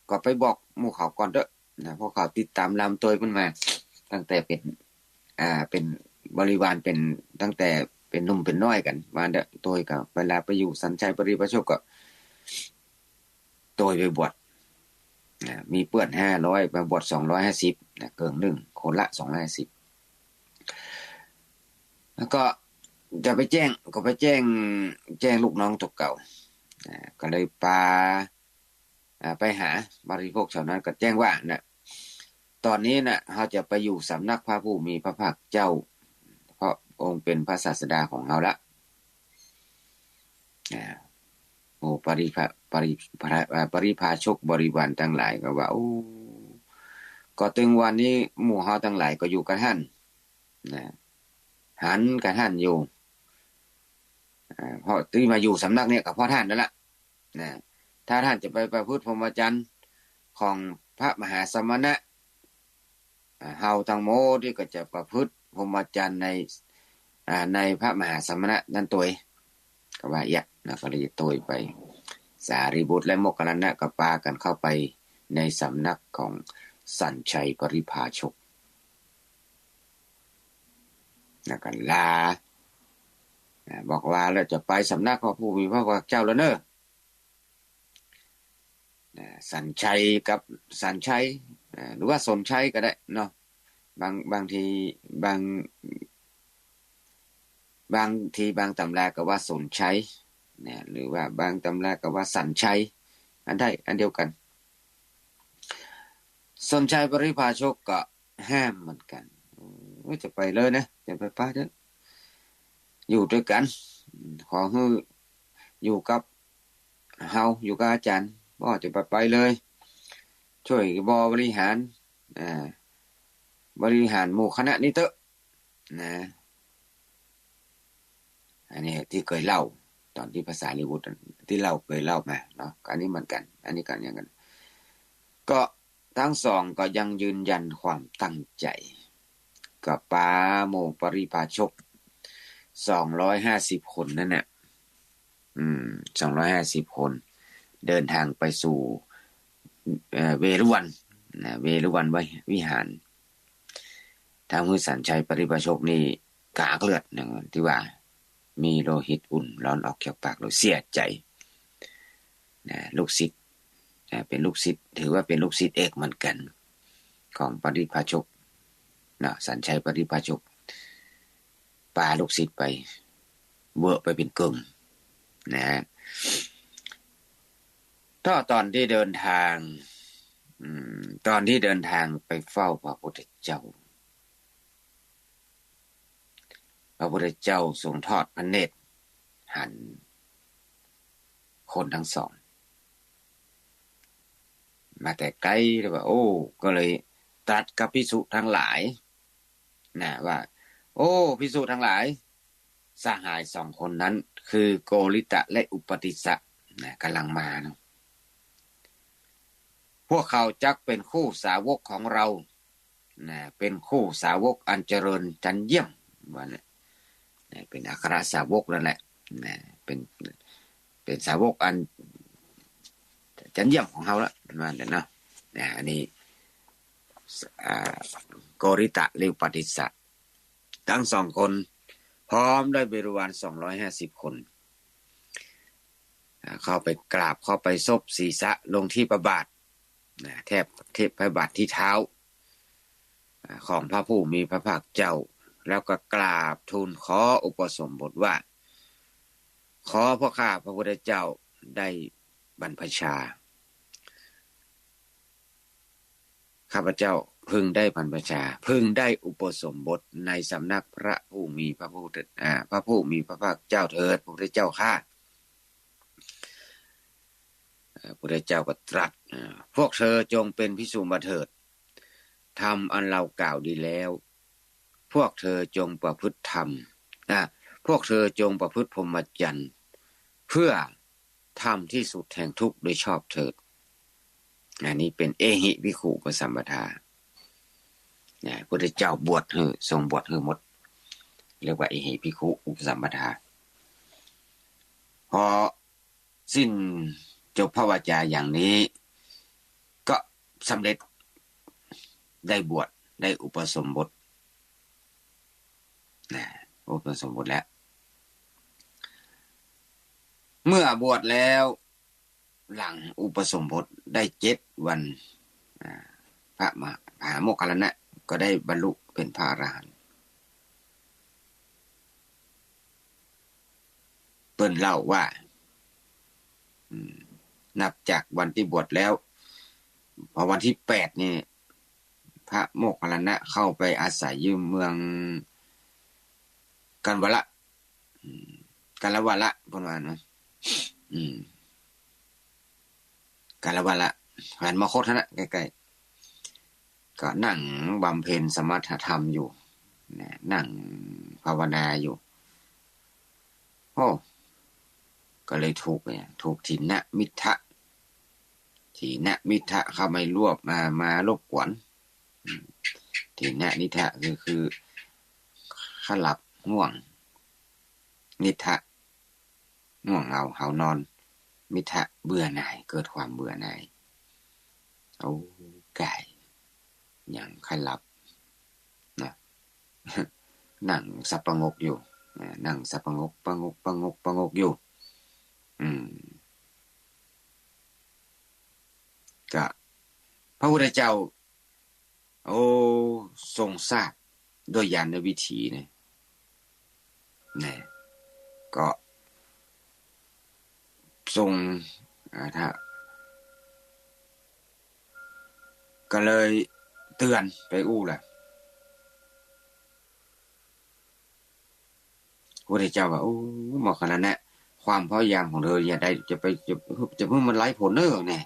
ก็ไปบอกหมู่เขาก่อนเด้อนะเพราะเขาติดตามลำตัวเพิ่นมาตั้งแต่เป็นบริวารเป็นตั้งแต่เป็นหนุ่มเป็นน้อยกันมาเด้อตัวก็เวลาไปอยู่สัญชัยปริพาชกก็ตัวไปบวชมีเปื้อน500ไปบวช250นะเกินนึงคนละ250แล้วก็จะไปแจ้งลูกน้องตกเก่าก็เลยไปหาบริพวกชาวนั้นก็แจ้งว่านะตอนนี้นะเราจะไปอยู่สำนักพระผู้มีพระภาคเจ้าเพราะองค์เป็นพระศาสดาของเราละปริพาชกบริวารทั้งหลายก็ว่าก็ถึงวันนี้หมู่เฮาทั้งหลายก็อยู่กับท่านนะหันกับท่านอยู่เพราะที่มาอยู่สำนักเนี่ยกับพ่อท่านนั่นแหละนะถ้าท่านจะไปประพฤติพรหมจรรย์ของพระมหาสมณะเฮาทั้งโมที่ก็จะประพฤติพรหมจรรย์ในพระมหาสมณะนั่นตัวก็ว่านะก็เลยตัวไปสารีบุตรและโมคคัลลานะก็พากันเข้าไปในสำนักของสัญชัยปริพาชกแล้วก็ลาบอกลาแล้วจะไปสำนักพระผู้มีพระภาคเจ้าแล้วเนอะสัญชัยกับสัญชัยหรือว่าสนชัยก็ได้เนาะบางทีบางตำราก็ว่าสนชัยหรือว่าบางตำราก็ว่าสัญชัยอันเดียวกันสนชัยปริพาชกก็ห้ามเหมือนกันจะไปเลยนะจะไปป้าเด้ออยู่ด้วยกันขอให้อยู่กับเฮาอยู่กับอาจารย์บ่จะไปเลยช่วยบริหารหมู่คณะนี้เถอะนะอันนี้ที่เคยเล่าตอนที่ภาษาลิบุตรที่เราเคยเล่ามาเนาะอันนี้เหมือนกันอันนี้กันอย่างกันก็ทั้งสองก็ยังยืนยันความตั้งใจกับปาโมปริพาชก250คนนั่นน่ะ250คนเดินทางไปสู่เวรุวันนะเวรุวันวิหารทางมือสัญชัยปริพาชกนี่กากเลือดนะที่ว่ามีโลหิตอุ่นร้อนออกจากปากเราเสียใจนะลูกศิษย์ เป็นลูกศิษย์ถือว่าเป็นลูกศิษย์เอกเหมือนกันของปริพาชกนะสัญชัยปริพาชกปาลูกศิษย์ไปเวอไปเป็นกลุ่มนะตอนที่เดินทางตอนที่เดินทางไปเฝ้าพระพุทธเจ้าพระพุทธเจ้าทรงทอดพระเนตรหันคนทั้งสองมาแต่ไกลเลยว่าโอ้ก็เลยตรัสกับภิกษุทั้งหลายนะว่าโอ้ภิกษุทั้งหลายสหายสองคนนั้นคือโกริตะและอุปติสสะนะกำลังมานะพวกเขาจักเป็นคู่สาวกของเรานะเป็นคู่สาวกอันเจริญจันเยี่ยมว่าเนี่ยเป็นอัครสาวกนั่นแหละนะเป็นสาวกอันจันเยี่ยมของเขาละประมาณนั้นนะอันนี้โกริตะและอุปติสสะทั้งสองคนพร้อมด้วยบริวาร250 คนเข้าไปกราบเข้าไปซบศีรษะลงที่พระบาทแทบพระบาทที่เท้าของพระผู้มีพระภาคเจ้าแล้วก็กราบทูลขออุปสมบทว่าขอพระข้าพระพุทธเจ้าได้บรรพชาข้าพเจ้าพึงได้บรรพชาพึงได้อุปสมบทในสำนักพระผู้มีพระผู้มีพระภาคเจ้าเถิดพระพุทธเจ้าข้าพระพุทธเจ้าก็ตรัสพวกเธอจงเป็นภิกษุมาเถิดธรรมอันเรากล่าวดีแล้วพวกเธอจงประพฤติธรรมพวกเธอจงประพฤติพรหมจรรย์เพื่อทำที่สุดแห่งทุกข์โดยชอบเถิดอันนี้เป็นเอหิภิกขุปสัมปทาพระพุทธเจ้าบวชทรงบวชหมดเรียกว่าเอหิภิกขุอุปสัมปทาพอสิ้นจบพระวจาอย่างนี้ก็สำเร็จได้บวชได้อุปสมบทอุปสมบทแล้วเมื่อบวชแล้วหลังอุปสมบทได้7 วันพระมหาโมคคัลลานะก็ได้บรรลุเป็นพระอรหันต์เปิ้นเล่าว่านับจากวันที่บวชแล้วพอวันที่8นี่พระโมคคัลลานะเข้าไปอาศัยอยู่เมืองกันวละกันละวะละประมาณนั้นกันละวะละแขวนมคธนะใกล้ๆก็นั่งบำเพ็ญสมถธรรมอยู่นั่งภาวนาอยู่โอ้ก็เลยถูกทินมิทะเข้ามารวบมารบกวนทินนิทะคือขลับง่วงนิทะง่วงเหานอนมิทะเบื่อหน่ายเกิดความเบื่อหน่ายเอาไก่อย่างขลับนะนั่งสับประงกอยู่นั่งสับประงกอยู่ก็พระพุทธเจ้าทรงทราบด้วยญาณวิถีเนี่ยก็ทรงก็เลยเตือนไปแหละพระพุทธเจ้าว่าหมอขนาดนั้นความพยายามของเธออย่าได้จะเพิ่งมันไร้ผลเนี่ย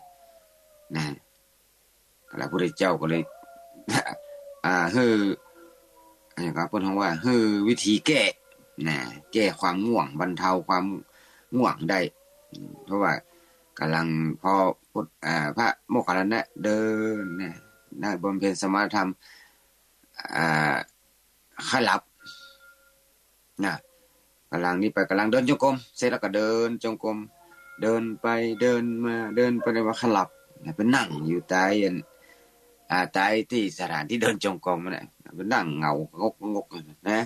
พระพุทธเจ้าก็เลยอย่างครับเพิ่นว่าวิธีแก้ความง่วงบรรเทาความง่วงได้เพราะว่ากำลังพอพระโมคคัลลานะเดินได้บำเพ็ญสมถธรรมขลับกำลังเดินจงกรมเสร็จแล้วก็เดินจงกรมเดินไปเดินมาเดินไปว่าขลับไปนั่งอยู่ใต้ที่สถานที่เดินจงกรมนั่นแหละไปนั่งเหงางกนะ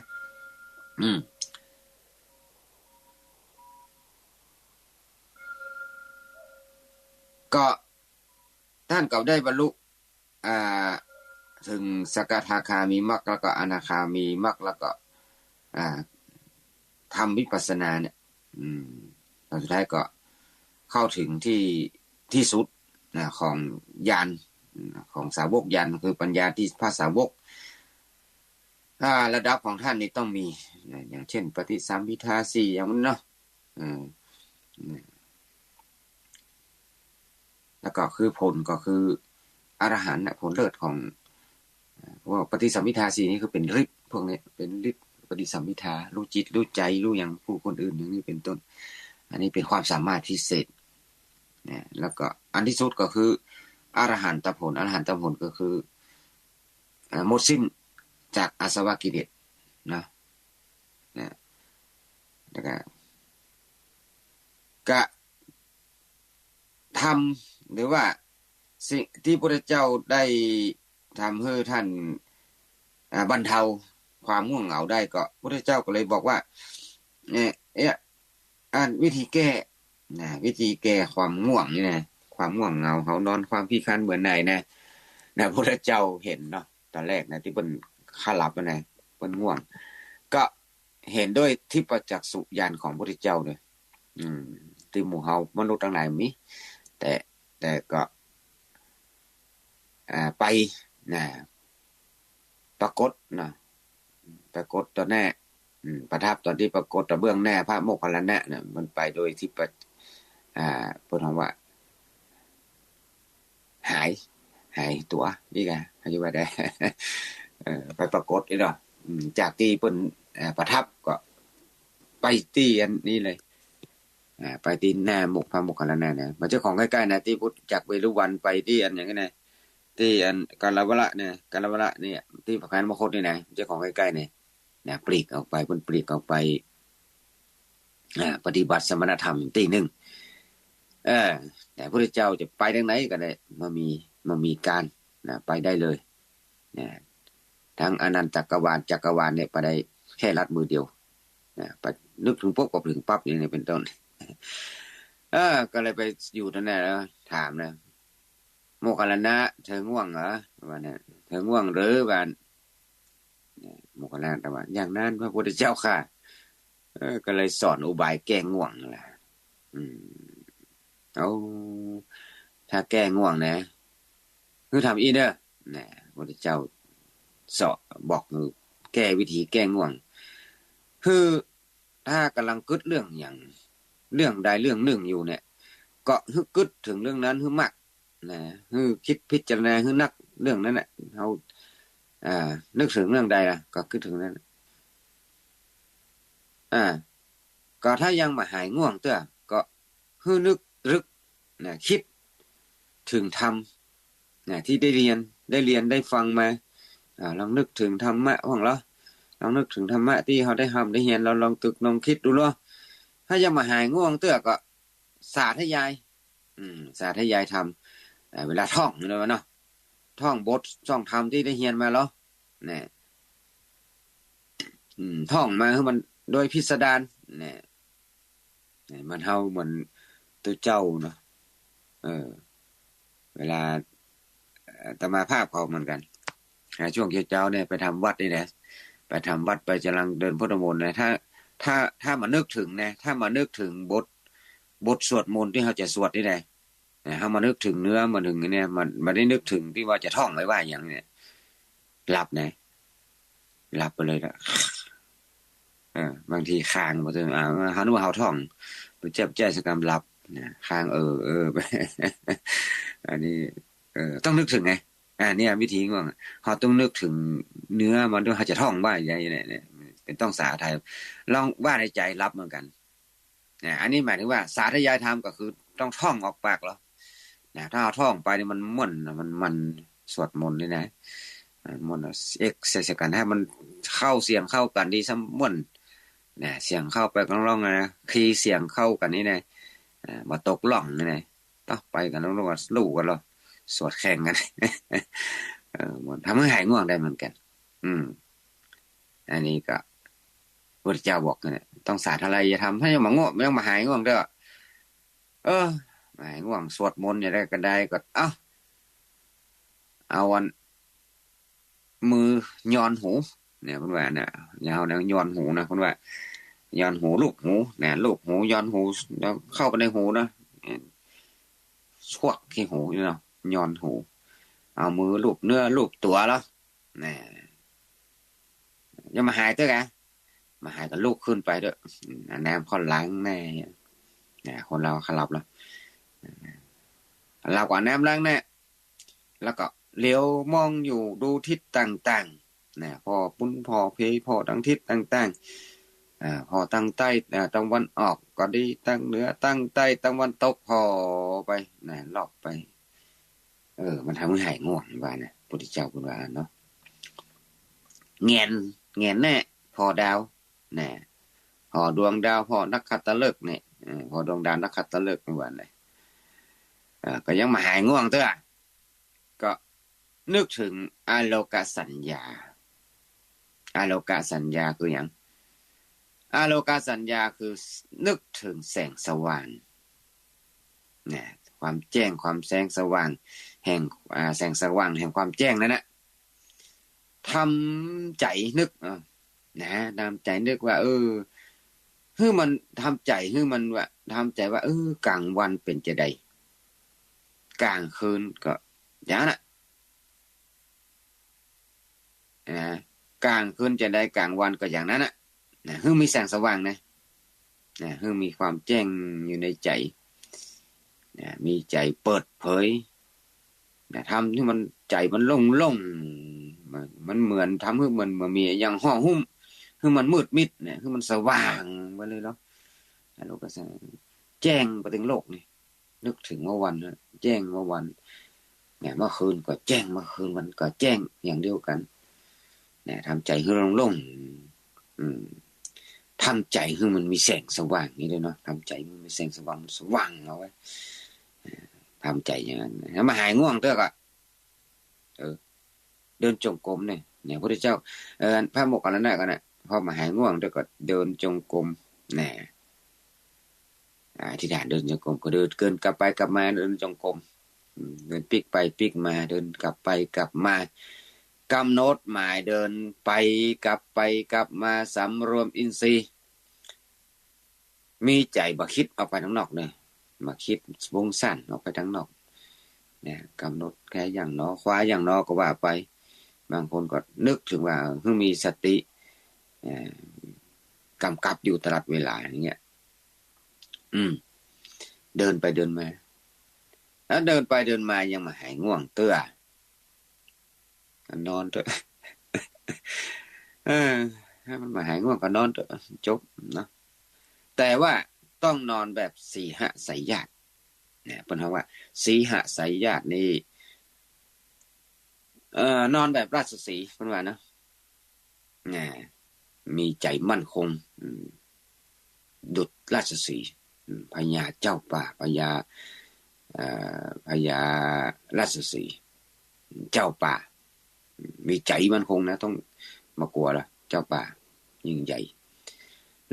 ก็ ท่านก็ได้บรรลุอ่าถึงสกทาคามีมรรคแล้วก็อนาคามีมรรคแล้วก็ทำวิปัสสนาเนี่ยตอนสุดท้ายก็เข้าถึงที่สุดของญาณของสาวกญาณคือปัญญาที่พระสาวกระดับของท่านนี่ต้องมีอย่างเช่นปฏิสัมภิทาสี่อย่างนั้นเนาะแล้วก็คือผลก็คืออรหันต์ผลเลิศของว่าปฏิสัมภิทาสี่นี่คือเป็นฤทธิ์พวกนี้เป็นฤทธิ์ปฏิสัมภิทารู้จิตรู้ใจรู้อย่างผู้คนอื่นอย่างนี้เป็นต้นอันนี้เป็นความสามารถพิเศษเนี่ยแล้วก็อันที่สุดก็คืออรหันตผลอรหันตผลก็คือหมดสิ้นจากอาสวะกิเลสนะแล้วก็ทำหรือว่าสิ่งที่พระเจ้าได้ทำให้ท่านบรรเทาความง่วงเหงาได้ก็พระเจ้าก็เลยบอกว่าเนี่ยวิธีแก้วิธีแก้ความง่วงนี่นะความง่วงเหงาเขานอนความขี้คร้านเหมือนไหนนะพระเจ้าเห็นเนาะตอนแรกนะที่เป็นข้าหลับนะเป็นง่วงก็เห็นด้วยที่ประจักษ์สุญานของพระเจ้าเลยที่หมู่เฮามนุษย์ทั้งหลายมีแต่ก็ไปนะปรากฏนะปรากฏตอนแน่ประทับตอนที่ปรากฏตะเบื้องแน่พระโมคคัลลานะเนี่ยมันไปโดยที่พูดคำว่าหายตัวนี่ไงอธิบายได้ไปปรากฏนี่เนาะจากที่เพิ่นประทับก็ไปที่อันนี้เลยไปที่หน้าพระโมคคัลลานะนะมันเจ้าของใกล้ๆนะที่พุทธจักเวรุวันไปที่อันอย่างนั้นนะที่อันกาลวะละเนี่ยกาลวะละเนี่ยที่พระคันมคตนี่นะเจ้าของใกล้ๆเนี่ยนะปลีกออกไปเพิ่นปลีกออกไปปฏิบัติสมณธรรมตีหนึ่งแต่พระเจ้าจะไปทางไหนก็ได้มามีการไปได้เลยทั้งอนันตจักรวาลเนี่ยไปได้แค่ลัดมือเดียวไปนึกถึงปุ๊บก็ถึงปั๊บอย่างนี้เป็นต้นก็เลยไปอยู่ตรงนั้นแล้วถามนะโมคคัลลานะเธอง่วงเหรอว่าเนี่ยเธอง่วงหรือบ้านโมคคัลลานะแต่ว่าอย่างนั้นพระพุทธเจ้าค่ะก็เลยสอนอุบายแก้ง่วงแหละเอาถ้าแก้ง่วงนะคือทำอีเด้อนะพระพุทธเจ้าสอนบอกแก้วิธีแก้ง่วงคือถ้ากำลังกึดเรื่องอย่างเรื่องใดเรื่องหนึ่งอยู่เนี่ยก็ฮึกึดถึงเรื่องนั้นฮึมักนะฮึคิดพิจารณาฮึนักเรื่องนั้นน่ะเฮานึกถึงเรื่องใดล่ะก็คิดถึงนั้นก็ถ้ายังมาหายง่วงเต้อก็ฮึนึกรึกนะคิดถึงธรรมที่ได้เรียนได้ฟังมาลองนึกถึงธรรมะของเราลองนึกถึงธรรมะที่เขาได้ทำได้เรียนเราลองตึกลองคิดดูเนาะถ้ายังมาหายง่วงเตื้อก็สาธยายสาธยายทำเวลาท่องเนาะท่องบทท่องธรรมที่ได้เรียนมาแล้วเนี่ยท่องมาให้มันโดยพิสดารเนี่ยมันเฮาเหมือนตัวเจ้าเนาะเวลาตมาภาพเขาเหมือนกันช่วงเจ้าเนี่ยไปทำวัดนี่แหละไปทำวัดไปกำลังเดินพุทธมนต์นะถ้ามานึกถึงนะถ้ามานึกถึงบทสวดมนต์ที่เขาจะสวดนี่แหละถ้ามานึกถึงเนื้อมาถึงเนี่ยมันได้นึกถึงที่ว่าจะท่องไว้ว่าอย่างเนี่ยหลับนะหลับไปเลยนะบางทีคางมาถึงเขานึกว่าเขาท่องไปเจ็บแจ้สกรรมหลับคางไปอันนี้ต้องนึกถึงไงเนี่ยวิธีง่วงเขาต้องนึกถึงเนื้อมันด้วยเขาจะท่องว่าอย่างนี้เนี่ยเป็นต้องสาธยายลองว่าในใจรับเหมือนกันอันนี้หมายถึงว่าสาธยายธรรมก็คือต้องท่องออกปากแล้วถ้าเอาท่องไปเนี่ยมันม่วนมันสวดมนต์นี่นะม่วนเอ็กใส่กันให้มันเข้าเสียงเข้ากันดีซ้ำม่วนเสียงเข้าไปกลองๆนะคีย์เสียงเข้ากันนี่นะมาตกล่องนี่นะต้องไปกันแล้วก็สู้กันแล้วสวดแข่งกันมันทำให้หายง่วงได้เหมือนกันอันนี้ก็พระเจ้าบอกเนี่ยต้องสาธยายอย่าทำให้ยังมาง่วงไม่ต้องมาหายง่วงเด้อหายง่วงสวดมนต์อย่างไรก็ได้ก็ เอาวันมือย่อนหูเนี่ยเพิ่นว่าเนี่ยยาวแนวย่อนหูนะเพิ่นว่าย่อนหูลูกหูเนี่ยลูกหูย่อนหูแล้วเข้าไปในหูนะชวกที่หูอยู่เนาะย่อนหูเอามือลูบเนื้อลูบตัวแล้วเนี่ยยังมาหายตัวแกมาหายก็ลูกขึ้นไปด้วยแนมค่อนหลังแน่เนี่ยคนเราขลับแล้วเรากว่าแนมหลังเนี่ยแล้วก็เลี้ยวมองอยู่ดูทิศต่างๆนะพอปุ้นพอเพยพอทั้งทิศต่างๆพอตั้งใต้ตะวันออกก็ดีตั้งเหนือตั้งใต้ตะวันตกพอไปนะลอกไปมันทำให้หายง่วงว่านะพุทธเจ้าคุณว่าเนาะเงียนแน่พอดาวเนี่ยพอดวงดาวพอนักขัตฤกษ์เนี่ยพอดวงดาวนักขัตฤกษ์ว่าไงก็ยังมาหายง่วงเถอะก็นึกถึงอโลกสัญญาอโลกสัญญาคืออย่างอโลกสัญญาคือนึกถึงแสงสว่างเนี่ยความแจ้งความแสงสว่างแห่งแสงสว่างแห่งความแจ้งนั่นแหละทำใจนึกนะทำใจนึกว่าคือมันทำใจคือมันว่าทำใจว่ากลางวันเป็นจะใดกลางคืนก็อย่างนั้นนะกลางคืนจะได้กลางวันก็อย่างนั้นนะคือมีแสงสว่างนะคือมีความแจ้งอยู่ในใจมีใจเปิดเผยทำที่มันใจมันโล่งมันเหมือนทำให้มันมีอย่างห่อหุ้มคือมันมืดมิดเนี่ยคือมันสว่างไปเลยเนาะโลกก็แจ้งไปถึงโลกนี่นึกถึงเมื่อวันนะแจ้งเมื่อวันเนี่ยเมื่อคืนก็แจ้งเมื่อคืนมันก็แจ้งอย่างเดียวกันเนี่ยทำใจให้โล่งทำใจให้มันมีแสงสว่างนี่เลยเนาะทำใจมันมีแสงสว่างสว่างเอาไว้ทำใจอย่างนั้นถ้ามาหายง่วงเถอะก็เดินจงกรมเนี่ยพระพุทธเจ้าพระโมคคัลลานะกันนะพอมาหายง่วงเถอะก็เดินจงกรมเนี่ยที่ฐานเดินจงกรมก็เดินเกินกลับไปกลับมาเดินจงกรมเดินปิกไปปิกมาเดินกลับไปกลับมากำหนดหมายเดินไปกลับไปกลับมาสำรวมอินทรีย์มีใจบ่คิดออกไปข้างนอกเลยมาคิดวงสั้นออกไปข้างนอกเนี่ยกำหนดแค่อย่างนอคว้าอย่างนอก็ว่าไปบางคนก็นึกถึงว่าเพิ่งมีสติกำกับอยู่ตลอดเวลาอย่างเงี้ยเดินไปเดินมาแล้วเดินไปเดินมายังมาหายง่วงเตื้อนอนเถอะให้มันมาหายง่วงก็นอนเถอะจบนะแต่ว่าต้องนอนแบบสีหสายญาติเนี่ยเป็นคำว่าสีหสายญาตินี่นอนแบบราชสีห์เป็นว่านะมีใจมั่นคงดุจราชสีห์พญาเจ้าป่าพญาราชสีห์เจ้าป่ามีใจมั่นคงนะต้องมากลัวละเจ้าป่ายิ่งใหญ่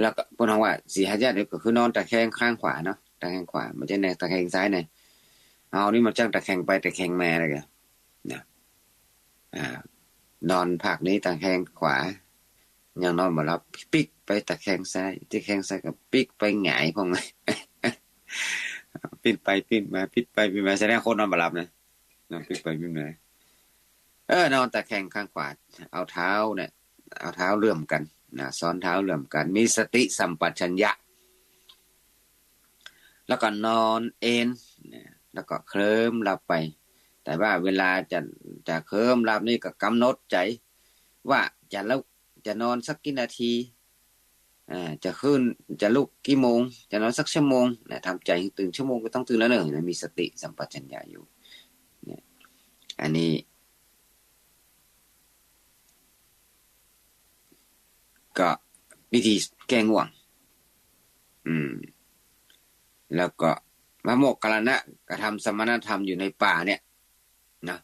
แล้วก็พวกเราว่าสีหญาติก็คือนอนตะแคงข้างขวาเนาะตะแคงขวาไม่ใช่ในตะแคงซ้ายในเอานี่มันจ้างตะแคงไปตะแคงมาอะไรกันนะนอนภาคนี้ตะแคงขวายังนอนมาแล้วปิกไปตะแคงซ้ายตะแคงซ้ายก็ปิกไปหงายพองไงปิ้นไปปิ้นมาปิ้นไปปิ้นมาแสดงคนนอนมาหลับนะนอนปิ้นไปปิ้นมานอนตะแคงข้างขวาเอาเท้าเนี่ยเอาเท้าเลื่อมกันนะซ้อนเท้าเลื่อมกันมีสติสัมปชัญญะแล้วก็นอนเอนแล้วก็เคลิ้มหลับไปแต่ว่าเวลาจะเคลิ้มหลับนี่ก็กำหนดใจว่าจะนอนสักกี่นาทีจะขึ้นจะลุกกี่โมงจะนอนสักชั่วโมงนะทำใจตื่นชั่วโมงก็ต้องตื่นแล้วเนอะมีสติสัมปชัญญะอยู่เนี่ยอันนี้ก็วิธีแก้ง่วงแล้วก็พระโมคคัลลานะกระทำสมณธรรมอยู่ในป่าเนี่ยนะ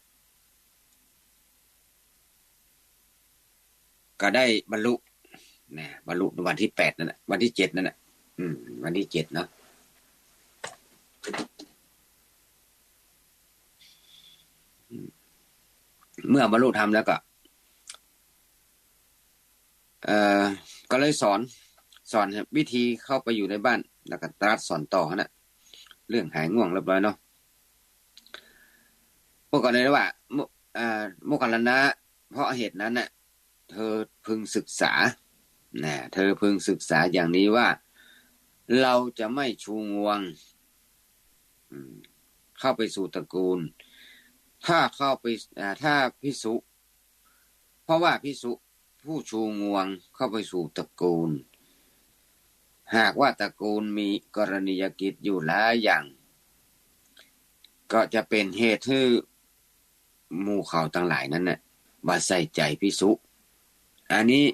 ก็ได้บรรลุนะบรรลุวันที่8นั่นแหละวันที่7นั่นแหละวันที่7เนาะ เมื่อบรรลุธรรมแล้วก็ก็เลยสอนวิธีเข้าไปอยู่ในบ้านแล้วก็ตรัสสอนต่อนะเรื่องหายง่วงเรียบร้อยเนาะพวกก่อนเลยว่าโมคคัลลานะเพราะเหตุนั้นน่ะเธอพึงศึกษาเธอพึงศึกษาอย่างนี้ว่าเราจะไม่ชูงวงเข้าไปสู่ตระกูลถ้าเข้าไปถ้าภิกษุเพราะว่าภิกษุผู้ชูงวงเข้าไปสู่ตระกูลหากว่าตระกูลมีกรณียกิจอยู่หลายอย่างก็จะเป็นเหตุให้หมู่เขาทั้งหลายนั้นน่ะว่าใส่ใจภิกษุอันนี้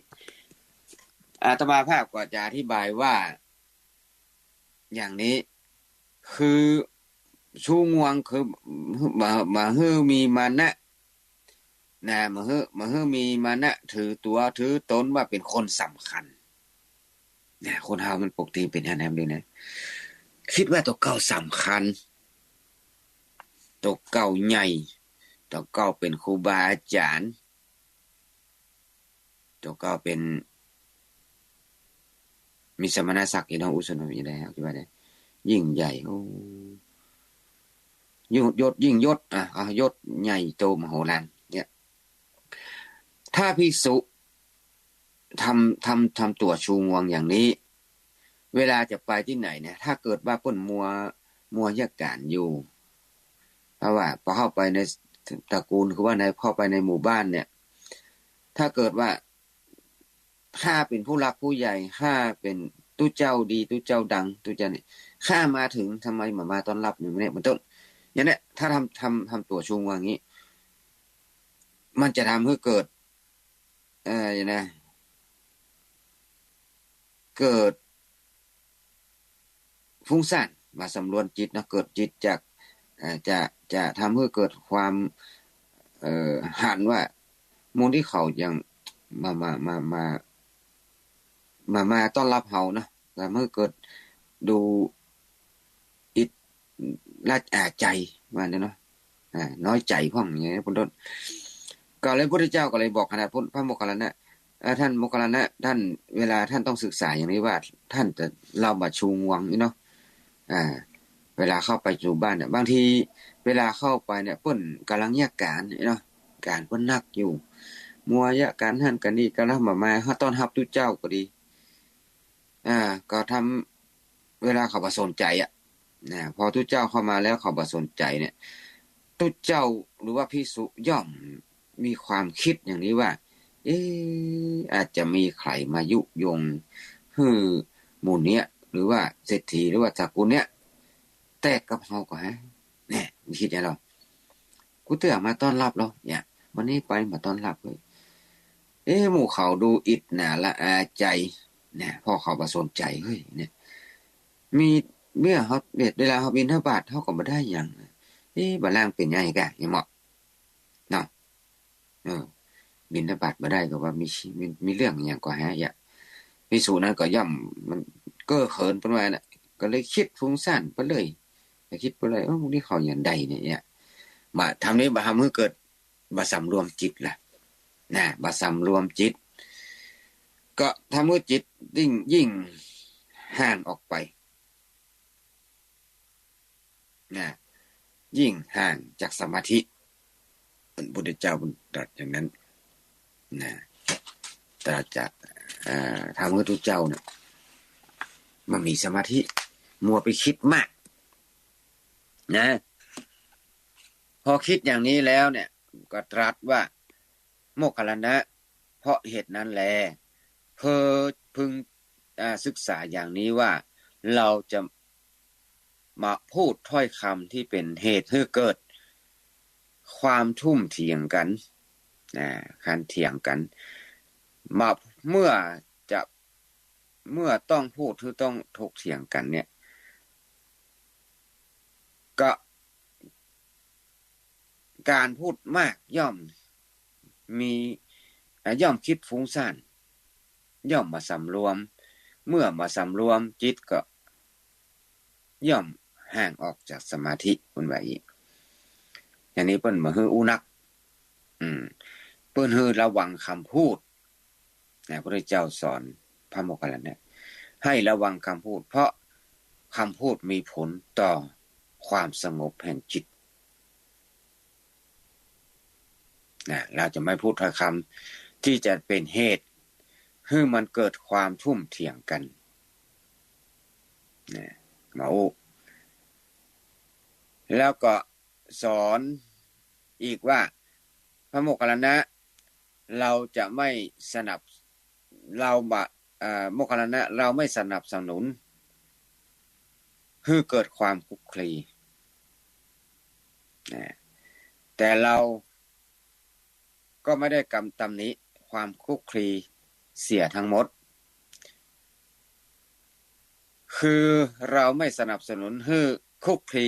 อาตมาภาพก็จะอธิบายว่าอย่างนี้คือชูงวงคือมาฮื้อมีมานะมาฮื้อมีมานะถือตัวถือตนว่าเป็นคนสำคัญคนเฮามันปกติเป็นอย่างนั้นเลยนะคิดว่าตัวเก่าสำคัญตัวเก่าใหญ่ตัวเก่าเป็นครูบาอาจารย์ตัวเก่าเป็นมีสมณศักดิ์อยู่เนาะอุศนมีได้ครับคิดว่าได้ยิ่งใหญ่โอ้ยิ่งยศยศใหญ่โตมโหฬารเนี่ยถ้าภิกษุทำตัวชูงวงอย่างนี้เวลาจะไปที่ไหนเนี่ยถ้าเกิดว่าเปิ้นมัวยากการอยู่เพราะว่าพอเข้าไปในตระกูลคือว่าในเข้าไปในหมู่บ้านเนี่ยถ้าเกิดว่าข้าเป็นผู้รักผู้ใหญ่ข้าเป็นตู้เจ้าดีตู้เจ้าดังตู้เจ้านี่ข้ามาถึงทำไมมาต้อนรับอย่างนี้มันต้นอย่างนี้ถ้าทำตัวชูงวงอย่างนี้มันจะทำให้เกิดอย่างนี้เกิดฟุ้งซ่านมาสำรวมจิตนะเกิดจิตจากจะทำให้เกิดความหันว่ามูลที่เขายังมาต้อนรับเฮานะทำให้เกิดดูอิดละใจว่าเนาะน้อยใจพ่องอย่างนี้พุ่นต้นก็เลยพระพุทธเจ้าก็เลยบอกนะพระโมคคัลลานะท่านโมคคัลลานะท่านเวลาท่านต้องศึกษาอย่างนี้ว่าท่านจะเล่ามาชูงวงนี่เนาะเวลาเข้าไปสู่บ้านเนี่ยบางทีเวลาเข้าไปเนี่ยเปิ้นกำลังแยกการเนาะการเปิ้นนักอยู่มัวยะการหั่นกันนี่กำลังมาต้อนรับทุกเจ้าก็ดีก็ทำเวลาเขาบ่สนใจพอทุกเจ้าเข้ามาแล้วเขาบ่สนใจเนี่ยทุกเจ้าหรือว่าภิกษุย่อมมีความคิดอย่างนี้ว่าอาจจะมีใครมายุยงให้หมู่เนี้ยหรือว่าเศรษฐีหรือว่าตระกูลเนี้ยแตกกับเฮาก็เนี่ยคิดอย่างเรากูเตือนมาต้อนรับเราเนี่ยวันนี้ไปมาต้อนรับเลยหมู่เขาดูอิดหนาละอาใจเนี่ยพอเขาบ่สนใจเฮ้ยเนี่ยมีเมื่อเฮาเวลาเฮาบิณฑบาตเฮาก็บ่ได้หยังบ่ล่างเป็นหยังกะยังเหมาะเนาะบิณฑบาตบ่ได้ก็ว่ามีเรื่องหยังก็ภิกษุนั้นก็ย่อมมันเก้อเขินเพิ่นว่าน่ะก็เลยคิดฟุ้งซ่านไปเลยคิดไปเลยพวกนี้เขาอย่างใดเนี่ยมาทำนี้บ่ทำให้เกิดบ่สำรวมจิตล่ะบ่สำรวมจิตก็ทำให้จิตยิ่งห่างออกไปยิ่งห่างจากสมาธิพระพุทธเจ้าตรัสอย่างนั้นตรัสจากทำให้ทุกเจ้าเนี่ยมันมีสมาธิมัวไปคิดมากพอคิดอย่างนี้แล้วเนี่ยก็ตรัสว่าโมคคัลลานะเพราะเหตุนั้นแลพึงศึกษาอย่างนี้ว่าเราจะมาพูดถ้อยคำที่เป็นเหตุให้เกิดความทุ่มเถียงกันการเถียงกันมาเมื่อต้องพูดหรือต้องถกเถียงกันเนี่ยก็การพูดมากย่อมคิดฟุ้งซ่านย่อมมาสำรวมเมื่อมาสำรวมจิตก็ย่อมห่างออกจากสมาธิคุณว่าอีกอย่างนี้เปิ้นบ่ฮืออุนัก เปิ้นให้ระวังคำพูดพระพุทธเจ้าสอนพระโมคคัลลานะให้ระวังคำพูดเพราะคำพูดมีผลต่อความสงบแห่งจิตเราจะไม่พูดถ้อยคำที่จะเป็นเหตุให้มันเกิดความทุ่มเถียงกันมาโอ้แล้วก็สอนอีกว่าพระโมคคัลลานะเราจะไม่สนับโมคคัลลานะเราไม่สนับสนุนให้เกิดความคลุกคลีแต่เราก็ไม่ได้ตำหนิความคลุกคลีเสียทั้งหมดคือเราไม่สนับสนุนให้คลุกคลี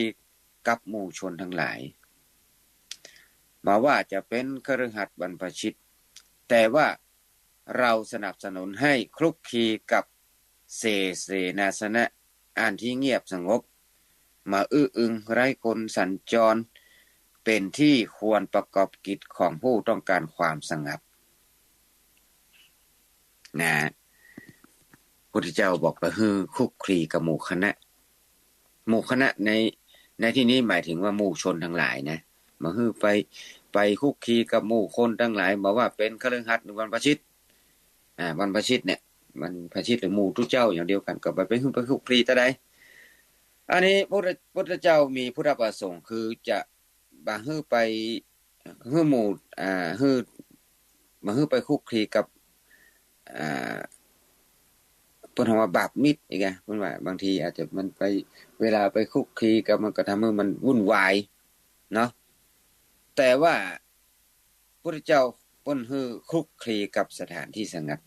กับหมู่ชนทั้งหลายมาว่าจะเป็นคฤหัสถ์บรรพชิตแต่ว่าเราสนับสนุนให้คลุกคลีกับเสนาสนะอันที่เงียบสงบมาอึงไร้คนสัญจรเป็นที่ควรประกอบกิจของผู้ต้องการความสงบพระพุทธเจ้าบอกว่าให้คลุกคลีกับหมู่คณะในที่นี้หมายถึงว่าหมู่ชนทั้งหลายนะมาให้ไปคลุกคลีกับหมู่คนทั้งหลายบอกว่าเป็นคฤหัสถ์หรือบรรพชิตบรรพชิตเนี่ยมันพระชิตหรือหมู่ทุกเจ้าอย่างเดียวกันก็ไปคลุกคลีแต่ใดอันนี้พระพุทธเจ้ามีพุทธประสงค์คือจะบ่ให้ไปให้หมู่ให้มาให้ไปคลุกคลีกับเพิ่นว่าบาปมิตรอีกเพิ่นว่าบางทีอาจจะมันไปเวลาไปคลุกคลีกับมันก็ทำให้มันวุ่นวายเนาะแต่ว่าพระพุทธเจ้าเพิ่นให้คลุกคลีกับสถานที่สงบ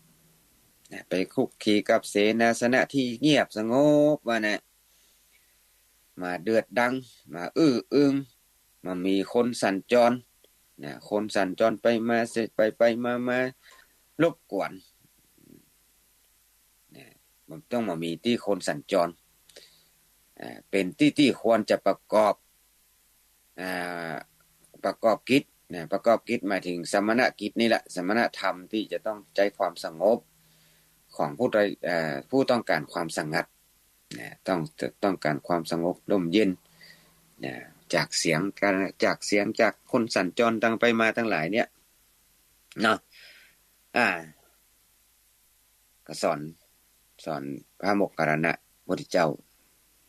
ไปคลุกคลีกับเสนาสนะที่เงียบสงบว่านะมาเดือดดังมาอึงมามีคนสัญจรคนสัญจรไปมาเสร็จไปมารบกวนมันต้องมามีที่คนสัญจรเป็นที่ควรจะประกอบกิจประกอบกิจหมายถึงสมณกิจนี่แหละสมณธรรมที่จะต้องใจความสงบของผู้ต้องการความสงัดต้องการความสงบร่มเย็นจากเสียงจากคนสัญจรตั้งไปมาทั้งหลายเนี่ยเนาะก็สอนพระโมคคัลลานะพุทธเจ้า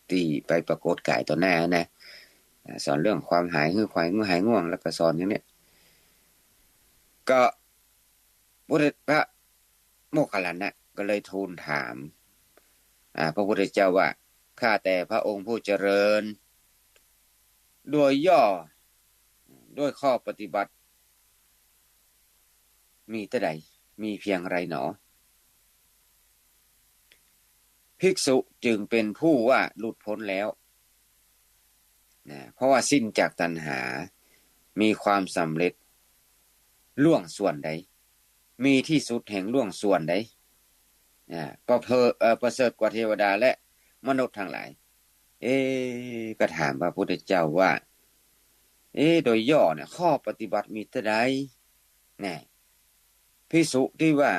ที่ไปปรากฏกายต่อหน้านะสอนเรื่องความหายง่วงแล้วก็สอนอย่างนี้ก็พระโมคคัลลานะก็เลยทูลถามพระพุทธเจ้าว่าข้าแต่พระองค์ผู้เจริญโดยย่อด้วยข้อปฏิบัติมีแต่ใดมีเพียงไรหนอภิกษุจึงเป็นผู้ว่าหลุดพ้นแล้วเพราะว่าสิ้นจากตัณหามีความสำเร็จล่วงส่วนใดมีที่สุดแห่งล่วงส่วนใดประเสริฐกว่าเทวดาและมนุษย์ทั้งหลายก็ถามพระพุทธเจ้าว่าโดยย่อเนี่ยข้อปฏิบัติมีแต่ใดภิกษุที่ว่า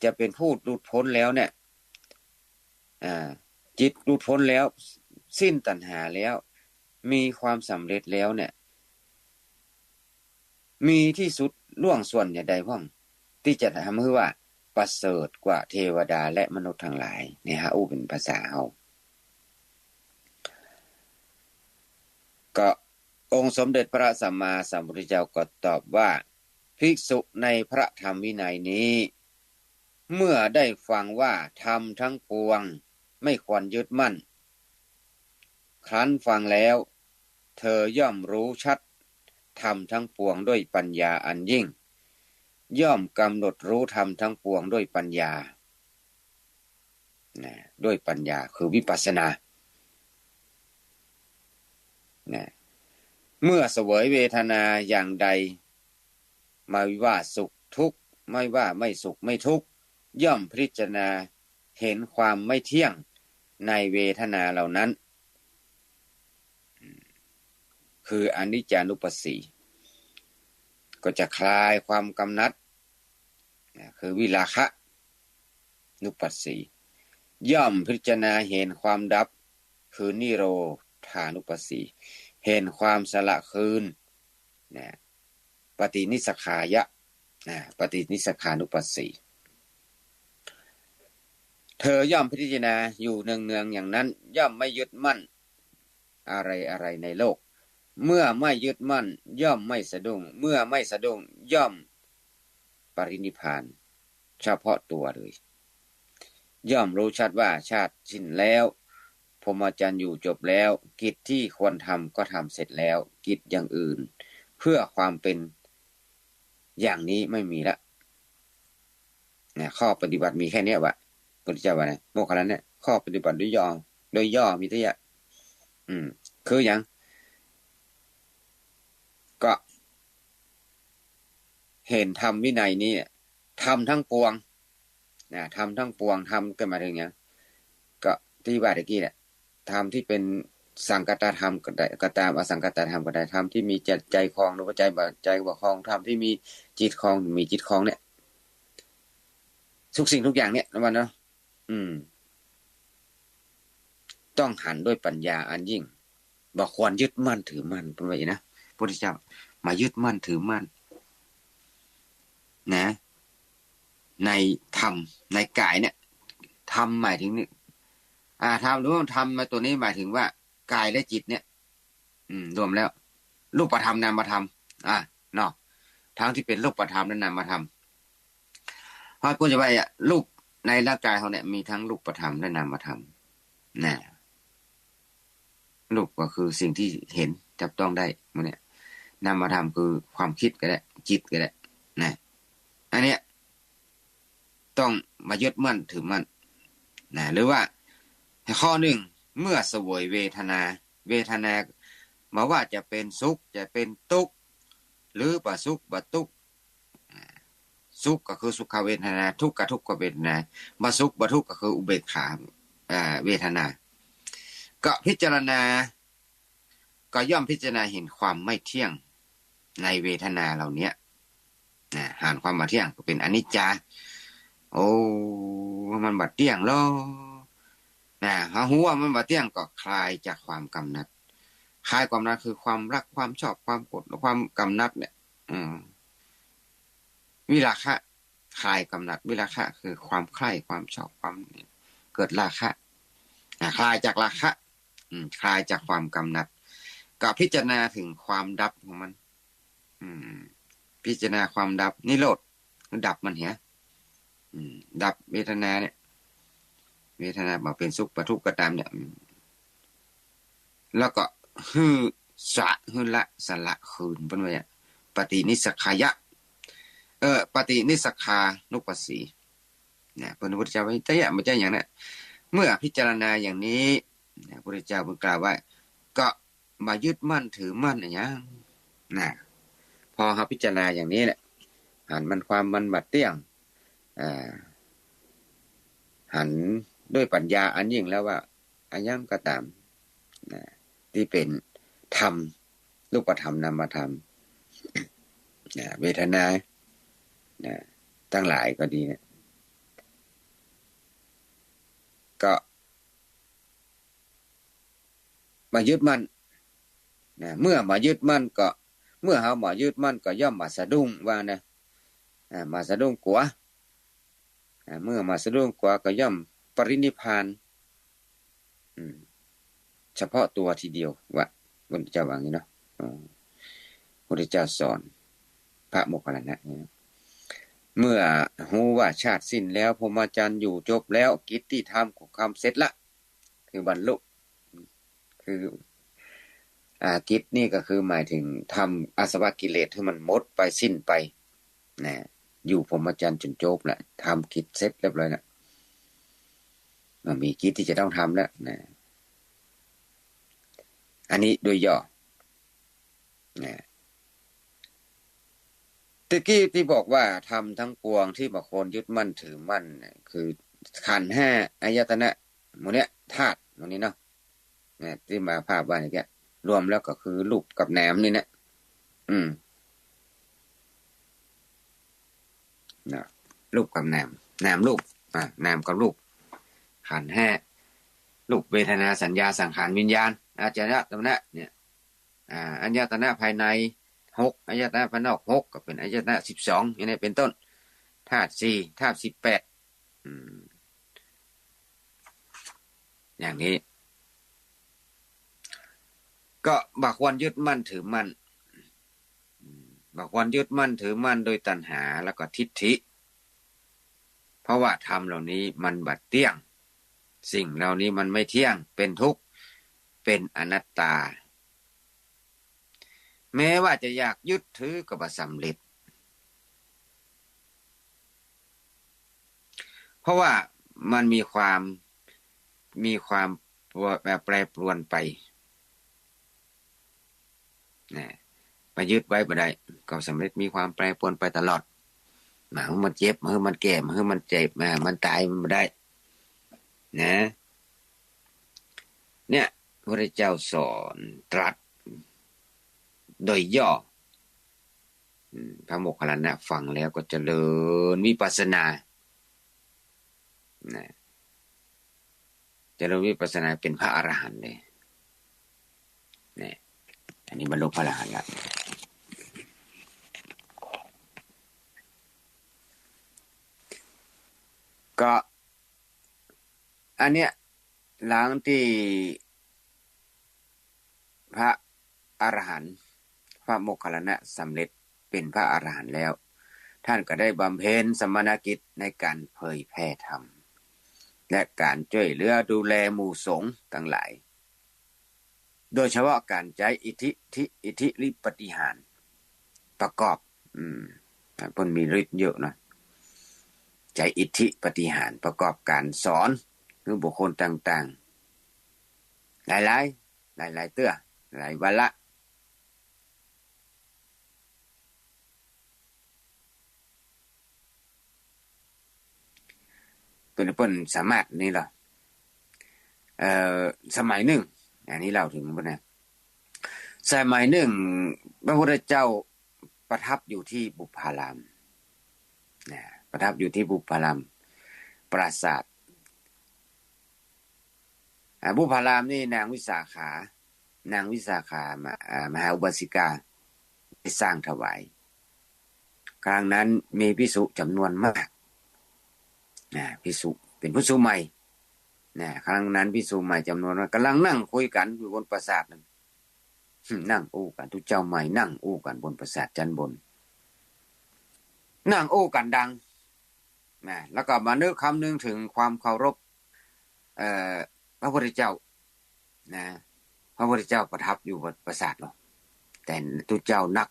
จะเป็นผู้หลุดพ้นแล้วเนี่ยจิตหลุดพ้นแล้วสิ้นตัณหาแล้วมีความสำเร็จแล้วเนี่ยมีที่สุดล่วงส่วนอย่างใดพ้องที่จะทำให้ว่าประเสริฐกว่าเทวดาและมนุษย์ทั้งหลายเนี่ยฮะเป็นภาษาเฮาก็องค์สมเด็จพระสัมมาสัมพุทธเจ้าก็ตอบว่าภิกษุในพระธรรมวินัยนี้เมื่อได้ฟังว่าธรรมทั้งปวงไม่ควรยึดมั่นครั้นฟังแล้วเธอย่อมรู้ชัดธรรมทั้งปวงด้วยปัญญาอันยิ่งย่อมกำหนดรู้ธรรมทั้งปวงด้วยปัญญาด้วยปัญญาคือวิปัสสนาเมื่อเสวยเวทนาอย่างใดไม่ว่าสุขทุกข์ไม่ว่าไม่สุขไม่ทุกข์ย่อมพิจารณาเห็นความไม่เที่ยงในเวทนาเหล่านั้นคืออนิจจานุปัสสี ก็จะคลายความกำหนัดคือวิราคะนุปัสสีย่อมพิจารณาเห็นความดับคือนิโรธานุปัสสีเห็นความสละคืนนะปฏินิสขายะปฏินิสขานุปัสสีเธอย่อมพิจารณาอยู่เนืองๆอย่างนั้นย่อมไม่ยึดมั่นอะไรในโลกเมื่อไม่ยึดมั่นย่อมไม่สะดุ้งเมื่อไม่สะดุ้งย่อมปรินิพพานเฉพาะตัวเลยย่อมรู้ชัดว่าชาติสิ้นแล้วพรหมจรรย์อยู่จบแล้วกิจที่ควรทำก็ทำเสร็จแล้วกิจอย่างอื่นเพื่อความเป็นอย่างนี้ไม่มีละข้อปฏิบัติมีแค่นี้วะพุทธเจ้าว่านะโมคคัลลานะข้อปฏิบัติโดยย่อมีแต่อย่างคืออย่างก็เห็นธรรมวินัยนี้ทำทั้งปวงทำทั้งปวงทำกันมาถึงอย่างก็ที่ว่าตะกี้แหละธรรมที่เป็นสังกัตตธรรมก็ตามอสังกัตตธรรมก็ได้ธรรมที่มีใจคลองหรือว่าใจบ่คลองธรรมที่มีจิตคลองมีจิตคลองเนี่ยทุกสิ่งทุกอย่างเนี่ยนะวันเนาะต้องหันด้วยปัญญาอันยิ่งบ่ควรยึดมั่นถือมั่นเป็นไว้นะพระพุทธเจ้ามายึดมั่นถือมั่นนะในธรรมในกายเนี่ยธรรมหมายถึงนี่ธรรมหรือว่าธรรมมาตัวนี้หมายถึงว่ากายและจิตเนี่ยรวมแล้วรูปธรรมนามธรรมเนาะทั้งที่เป็นรูปธรรมและนามธรรมเพราะกูจะไปรูปในร่างกายเขาเนี่ยมีทั้งรูปธรรมและนามธรรมนะรูปก็คือสิ่งที่เห็นจับต้องได้มันเนี่ยนามธรรมคือความคิดก็ได้จิตก็ได้นะอันเนี้ยต้องมายึดมั่นถือมั่นนะหรือว่าข้อหนึ่งเมื่อเสวยเวทนามาว่าจะเป็นสุขจะเป็นทุกข์หรือบ่สุขบ่ทุกข์สุขก็คือสุขเวทนาทุกข์ก็ทุกขเวทนาบ่สุขบ่ทุกข์ก็คืออุเบกขาเวทนาก็พิจารณาก็ย่อมพิจารณาเห็นความไม่เที่ยงในเวทนาเหล่านี้หานความไม่เที่ยงก็เป็นอนิจจาโอ้มันบัดเที่ยงแล้วหัวมันบัดเที่ยงก็คลายจากความกำหนัดคลายความนัดคือความรักความชอบความโกรธความกำหนัดเนี่ยวิราคะคลายกำหนัดวิราคะคือความใคร่ความชอบความเกิดราคะคลายจากราคะคลายจากความกำหนัดก็พิจารณาถึงความดับของมันพิจารณาความดับนิโรธดับมันเหี้ยดับเวทนาเนี่ยเวทนาบอกเป็นสุขปทุกข์ก็ตามเนี่ยแล้วก็ฮือละสละคืนเป็นไงปฏินิสขายะปฏินิสขานุปัสสีเนี่ยพระพุทธเจ้าว่าแต่อย่าไม่ใช่อย่างนั้นเมื่อพิจารณาอย่างนี้พระพุทธเจ้ากล่าวว่าก็มายึดมั่นถือมั่นอย่างนี้พอเขาพิจารณาอย่างนี้แหละหันมันความมันบัดเตี้ยงหันด้วยปัญญาอันยิ่งแล้วว่าอายังก็ตามที่เป็นธรรมรูปธรรมนามธรรมเวทนาทั้งหลายก็ดีเนี่ยก็มายึดมั่นเมื่อมายึดมั่นก็เมื่อเขามายึดมั่นก็ย่อมมาสะดุ้งว่านะมาสะดุ้งกลัวเมื่อมาสะดุ้งกลัวก็ย่อมปรินิพพานเฉพาะตัวทีเดียวว่าพุทธเจ้าว่างี้เนาะพุทธเจ้าสอนพระโมคคัลลานะเมื่อรู้ว่าชาติสิ้นแล้วพรหมจรรย์อยู่จบแล้วกิจที่ทำของคำเสร็จละคือบรรลุคือกิจนี่ก็คือหมายถึงทำอาสวะกิเลสให้มันหมดไปสิ้นไปนะอยู่พรหมจรรย์จนจบแล้วทำกิจเสร็จเรียบร้อยแล้วมีกิจที่จะต้องทำแล้วนะอันนี้โดยย่อตะกี้ที่บอกว่าทำทั้งปวงที่บางคนยึดมั่นถือมั่นคือขันธ์ห้าอายตนะหมดเนี้ยธาตุตรงนี้เนาะที่มาภาพว่าอย่างเงี้ยรวมแล้วก็คือรูปกับนามนี่นะ นะรูปกับนามนามรูปนามกับรูปขันธ์ห้ารูปเวทนาสัญญาสังขารวิญญาณอาจารย์ตนะเนี่ยอัญญตนะภายใน6อัญญตนะภายนอก6ก็เป็นอัญญตนะ12อย่างนี้เป็นต้นธาตุ4ธาตุ18อย่างนี้ก็บักวันยึดมั่นถือมั่นบักวันยึดมั่นถือมั่นโดยตัณหาแล้วก็ทิฏฐิเพราะว่าธรรมเหล่านี้มันบัดเที่ยงสิ่งเหล่านี้มันไม่เที่ยงเป็นทุกข์เป็นอนัตตาแม้ว่าจะอยากยึดถือก็บ่สำเร็จเพราะว่ามันมีความแปรปรวนไปนะไปยึดไว้บ่ได้ก็สำเร็จมีความแปรปรวนไปตลอดมันเจ็บมันแก่มันเจ็บมันตายมันบ่ได้นะเนี่ยพระเจ้าสอนตรัสโดยย่อพระโมคคัลลานะฟังแล้วก็เจริญวิปัสสนานะเจริญวิปัสสนาเป็นพระอรหันต์เลยเนี่ยอันนี้บรรลุพระอรหันต์แล้วก็อันเนี้ยหลังที่พระอรหันต์พระโมคคัลลานะสำเร็จเป็นพระอรหันต์แล้วท่านก็ได้บำเพ็ญสมณกิจในการเผยแผ่ธรรมและการช่วยเหลือดูแลหมู่สงฆ์ทั้งหลายโดยเฉพาะการใช้อิทธิฤทธิปฏิหารประกอบเพิ่นมีฤทธิ์เยอะนะใช้อิทธิปฏิหารประกอบการสอนคือบุคคลต่างๆหลายเตื้อหลายวาระเพิ่นสามารถนี่ล่ะสมัยหนึ่งอันนี้เล่าถึงบ่นะสมัยหนึ่งพระพุทธเจ้าประทับอยู่ที่บุพารามประทับอยู่ที่บุพารามปราสาทบุพารามนี่นางวิสาขามหาอุบาสิกาได้สร้างถวายครั้งนั้นมีภิกษุจำนวนมากภิกษุเป็นภิกษุใหม่ครั้งนั้นภิกษุใหม่จำนวนมากกำลังนั่งคุยกันอยู่บนปราสาทนั้นนั่งอู้กันทุกเจ้าใหม่นั่งอู้กันบนปราสาทชั้นบนนั่งอู้กันดังแล้วก็มานึกคำนึงถึงความเคารพพระพุทธเจ้าพระพุทธเจ้าประทับอยู่บนปราสาทหรอแต่ทุกเจ้านัก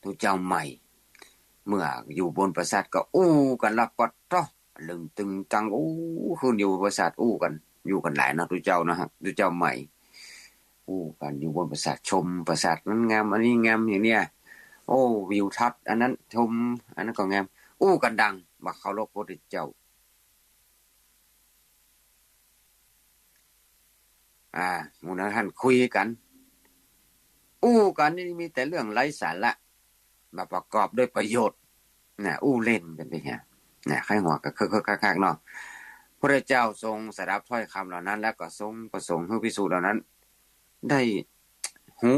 ทุกเจ้าใหม่เมื่ออยู่บนปราสาทก็อู้กันละปัดเนาะลึงตึงจังขึ้นอยู่ปราสาทอู้กันอยู่กันหลายนะทุกเจ้านะฮะทุกเจ้าใหม่อู้กันอยู่บนปราสาทชมปราสาทนั้นงามอันนี้งามอย่างเนี้ยโอ้วิวทัศน์อันนั้นชมอันนั้นก็งามอู้กันดังมาเคารพพระพุทธเจ้าหมู่นั้นท่านคุยกันอู้กันนี่มีแต่เรื่องไร้สาระมาประกอบด้วยประโยชน์อู้เล่นกันไปเนี่ยใครหัวก็คักๆเนาะพระเจ้าทรงสดับถ้อยคำเหล่านั้นแล้วก็ทรงประสงค์ให้ภิกษุเหล่านั้นได้หู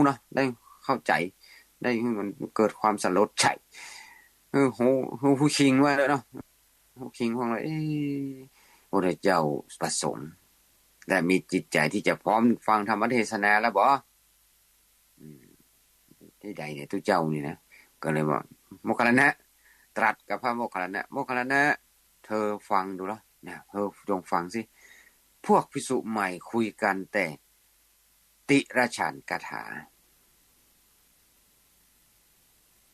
เนาะได้เข้าใจได้มันเกิดความสลดใจหูคิงว่าเนาะหูคิงของเราพระเจ้าประสงค์และมีจิตใจที่จะพร้อมฟังธรรมเทศนาแล้วบ่ที่ใดเนี่ยทุกเจ้านี่นะก็เลยว่าโมคคัลลานะตรัสกับพระโมคคัลลานะเธอฟังดูแล้วเธอจงฟังสิพวกภิกษุใหม่คุยกันแต่ติรฉานคาถา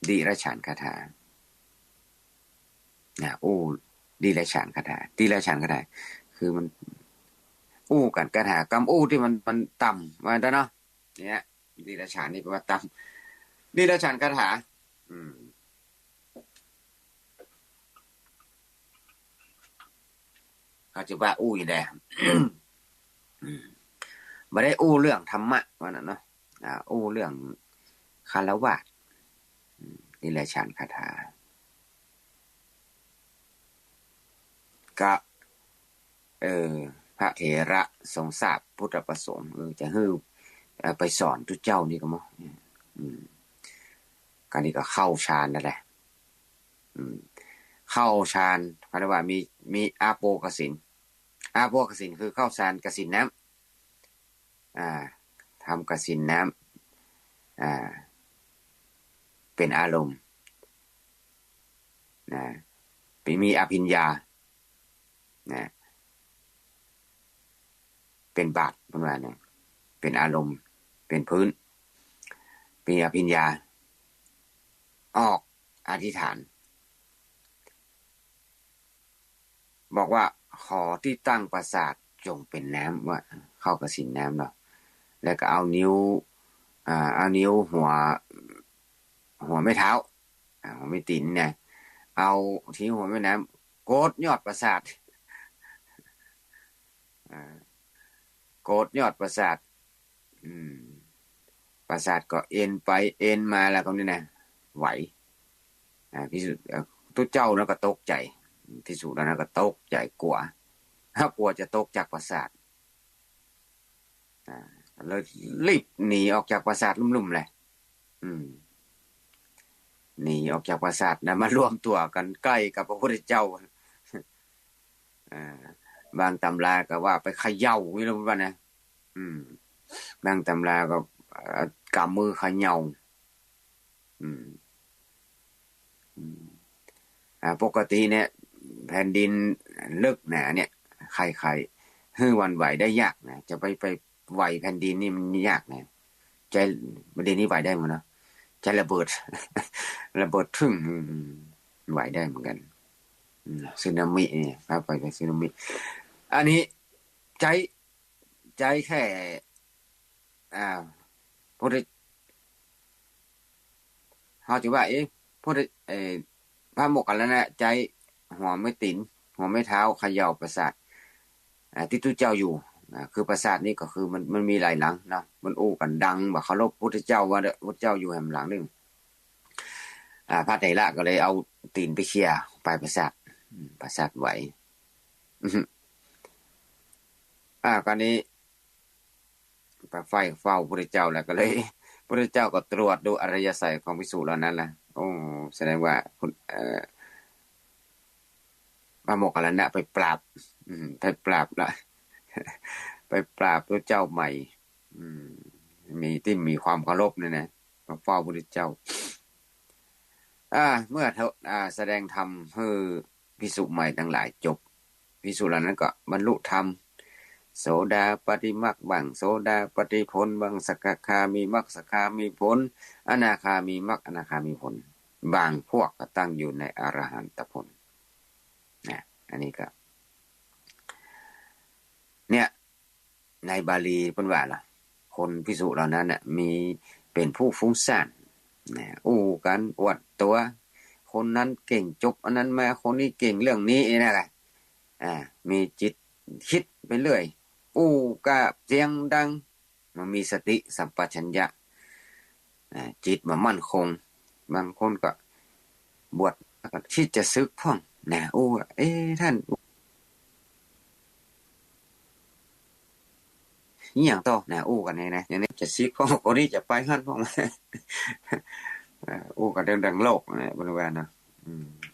ดิรฉานคาถาดิรฉานคาถาดิรฉานคาถาคือมันกันคาถากำที่มันต่ำมาแล้วเนาะเนี่ยดิรฉานนี่แปลว่าต่ำดิรฉานคาถาเขาจะว่าอยู่แดบ่ได้เรื่องธรรมะว่านั่นเนาะเรื่องคารวะดิรฉานคาถา ก็พระเถระทรงทราบพุทธประสงค์จะให้ไปสอนทุกเจ้านี่ก็มั้งการนี้ก็เข้าฌานนั่นแหละเข้าฌานเขาเรียกว่ามีอาโปกสินอาโปกสินคือเข้าฌานกสินน้ำทำกสินน้ำเป็นอารมณ์นะมีอภิญญานะเป็นบาทประมาณนั้นเป็นอารมณ์เป็นพื้นมีอภิญญาออกอธิษฐานบอกว่าขอที่ตั้งปราสาทจงเป็นน้ำว่าเข้ากสินน้ำเนาะแล้วก็เอานิ้วหัวไม่เท้าหัวไม่ตีนเนี่ยเอาที่หัวแม่น้ำโกดยอดปราสาทโกดยอดปราสาทปราสาทก็เอ็นไปเอ็นมาแล้วตรงนี้นะไหวพิสุทุกเจ้าแล้วก็ตกใจพิสุแล้วก็ตกใจกลัวถ้ากลัวจะตกจากปราสาทเลยรีบหนีออกจากปราสาทลุ่มๆเลยหนีออกจากปราสาทนะมารวมตัวกันใกล้กับพระพุทธเจ้าบางตำราก็ว่าไปเขย่าวิรุณวันนะบางตำราก็กำมือเขย่าปกติเนี่ยแผ่นดินลึกหนาเนี่ยใครให้วันไหวได้ยากนะจะไปไหวแผ่นดินนี่มันยากนะใจประเด็นนี้ไหวได้มั้ยเนาะใจระเบิดทึ่งไหวได้เหมือนกันสึนามิเนี่ยครับไปสึนามิอันนี้ใจแค่พุทธเขาจะว่าพุทธพระโมคคัลลานะใจหัวไม่ตินหัวไม่เท้าเขย่าปราสาทที่ทุกเจ้าอยู่คือปราสาทนี้ก็คือมันมีหลายหลังเนาะมันอู้กันดังว่าเคารพพุทธเจ้าว่าพุทธเจ้าอยู่แห่งหลังนึงพระเถระก็เลยเอาตีนไปเขี่ยปลายปราสาทไหวการนี้ไปไฟเฝ้าพระพุทธเจ้าแล้วก็เลยพระพุทธเจ้าก็ตรวจดูอริยสัยของภิกษุเหล่านั้นล่ะโอ้แสดงว่าพระโมคคัลลานะไปปราบละไปปราบพระเจ้าใหม่มีความเคารพเนี่ยนะมาเฝ้าพระพุทธเจ้าเมื่อแสดงธรรมให้ภิกษุใหม่ทั้งหลายจบภิกษุเหล่านั้นก็บรรลุธรรมโสดาปฏิมรรคบังโสดาปฏิผลบังสกทามีมรรคสกทามีผลอนาคามีมรรคอนาคามีผลบางพวกก็ตั้งอยู่ในอรหันตผลนะอันนี้ก็เนี่ยในบาลีเพิ่นว่าล่ะคนภิกษุเหล่านั้นน่ะมีเป็นผู้ฟุ้งซ่านนะอู้กันอวดตัวคนนั้นเก่งจบอันนั้นมาคนนี้เก่งเรื่องนี้นี่แหละมีจิตคิดไปเรื่อยอู้กะเสียงดังมันมีสติสัมปชัญญะจิตมันมั่นคงบางคนก็บวชก็คิดจะศึกพ่องนะอู้ท่านนี่อย่างต่อนะอู้กันนะอย่างนี้จะซึกพ่องคนนี้จะไปหั่นพ่องอู้กันเรื่องโลกนะบริวารนะ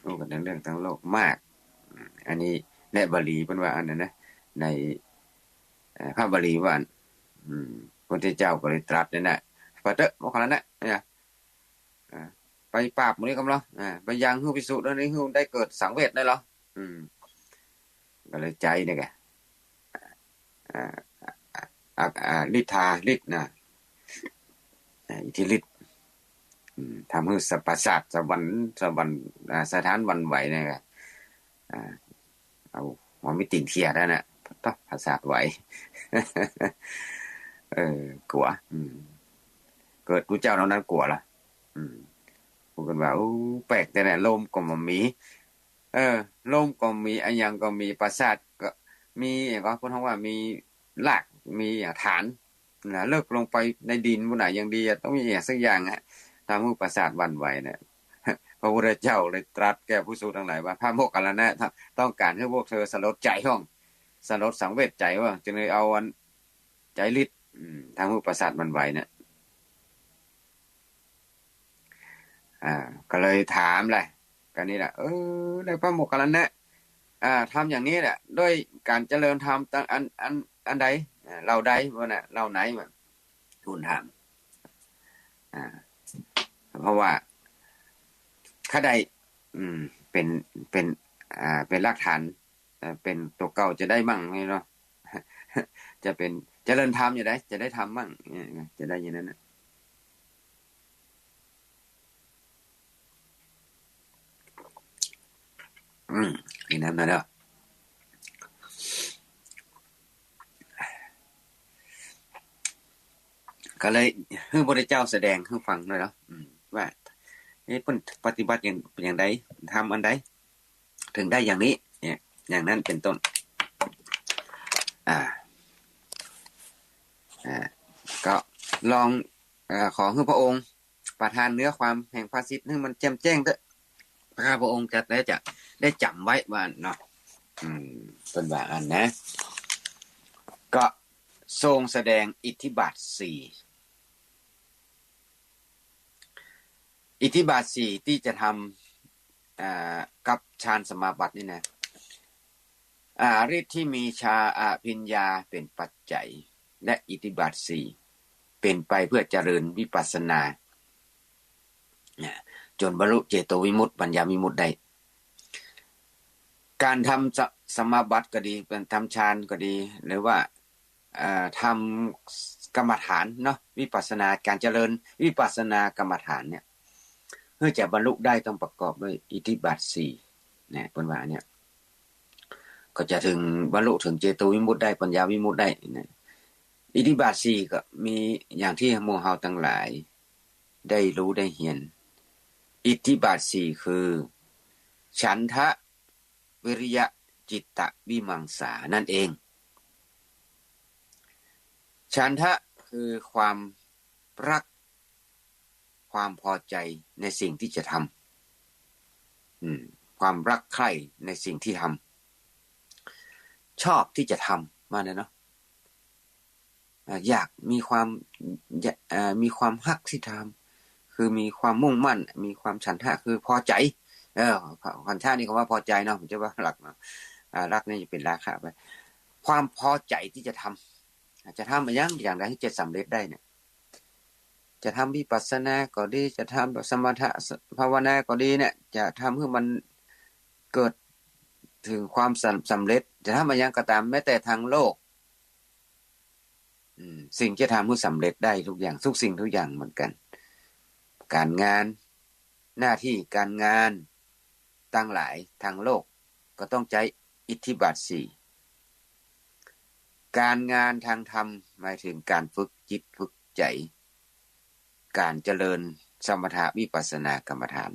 อู้กันเรื่องทั้งโลกมากอันนี้ในบาลีเพิ่นว่าอันนั้นนะในพระบาลีว่าพระพุทธเจ้าก็เลยตรัสนั่นน่ะพระเตโมคคัลลานะเนี่ยไปปราบมื้อนี้กำลังไปยังฮู้ภิกษุนั้นนี้ฮู้ได้เกิดสังเวชได้เหรอก็เลยใจนี่แกฤทธาฤทธิ์นะอิทธิฤทธิ์ทำให้สัพพสัตว์สวรรค์สถานวันไหวนี่แกเอามันไม่ติ่งเทียได้น่ะต้องภาษาไหวกลัวเกิดกูเจ้าเหล่านั้นกลัวล่ะพูดกันว่าแปลกแต่เนี่ยลมก็มีลมก็มีอันยังก็มีปราสาทก็มีก็เพิ่นเฮาว่ามีรากมีฐานนะเลิกลงไปในดินบ่น่ะอย่างดีต้องมีสักอย่างฮะตามรูปปราสาทวันไหวเนี่ย พระพุทธเจ้าเลยตรัสแก่ผู้สูทั้งหลายว่าพระโมคคัลลานะต้องการให้พวกเธอสลดใจห้องสลดสังเวชใจว่าจึงเลยเอาอันใจฤทธิ์ทางผู้ประสาทมันไหวเนี่ยก็เลยถามเลยกันนี่แหละในพระโมคคัลลานะทำอย่างนี้แหละด้วยการเจริญธรรมตั้งอันใดเราใดว่าน่ะเราไหนมาทูลถามเพราะว่าข้าใดเป็นรากฐานเป็นตัวเก่าจะได้มั่งไงเนาะจะเป็นเจริญธรรมอยู่ได้จะได้ทำมั่งจะได้อย่างนั้นนะอย่างนั้นนะเนาะก็เลยให้พระพุทธเจ้าแสดงให้ฟังหน่อยเนาะว่าเพิ่นปฏิบัติอย่างใดทำอันใดถึงได้อย่างนี้เนี่ยอย่างนั้นเป็นต้นก็ลองขอให้พระองค์ประทานเนื้อความแห่งภาษิตให้มันแจ่มแจ้งเถอะข้าพระองค์จะได้จำไว้ว่าเนาะเป็นว่าอันนะก็ทรงแสดงอิทธิบาท4อิทธิบาท4ที่จะทำกับฌานสมาบัตินี่นะฤทธิ์ที่มีชาภิญญาเป็นปัจจัยและอิทธิบาท4เป็นไปเพื่อเจริญวิปัสสนาจนบรรลุเจโตวิมุตติปัญญาวิมุตติได้การทำสมาบัติก็ดีเป็นทำฌานก็ดีหรือว่าทำกรรมฐานเนาะวิปัสสนาการเจริญวิปัสสนากรรมฐานเนี่ยเพื่อจะบรรลุได้ต้องประกอบด้วยอิทธิบาท4เนี่ยเป็นว่าเนี่ยก็จะถึงบรรลุถึงเจโตวิมุตติได้ปัญญาวิมุตติได้นะอิทธิบาท4ก็มีอย่างที่หมู่เฮาทั้งหลายได้รู้ได้เห็นอิทธิบาท4คือฉันทะวิริยะจิตตะวิมังสานั่นเองฉันทะคือความรักความพอใจในสิ่งที่จะทำความรักใคร่ในสิ่งที่ทำชอบที่จะทำมาเนาะอยากมีความฮักที่ทำคือมีความมุ่งมั่นมีความฉันทะคือพอใจฉันทะนี่ก็ว่าพอใจเนาะผมจะว่ารักเนาะรักนี่จะเป็นราคะไปความพอใจที่จะทำจะทำอย่างไรที่จะสำเร็จได้เนี่ยจะทำวิปัสสนาก็ดีจะทำแบบสมถะภาวนาก็ดีเนี่ยจะทำให้มันเกิดถึงความสำเร็จจะทำอย่างก็ตามแม้แต่ทางโลกสิ่งที่ทำให้สำเร็จได้ทุกอย่างทุกสิ่งทุกอย่างเหมือนกันการงานหน้าที่การงานตั้งหลายทางโลกก็ต้องใช้อิทธิบาท4การงานทางธรรมหมายถึงการฝึกจิตฝึกใจการเจริญสมถะวิปัสสนากรรมฐาน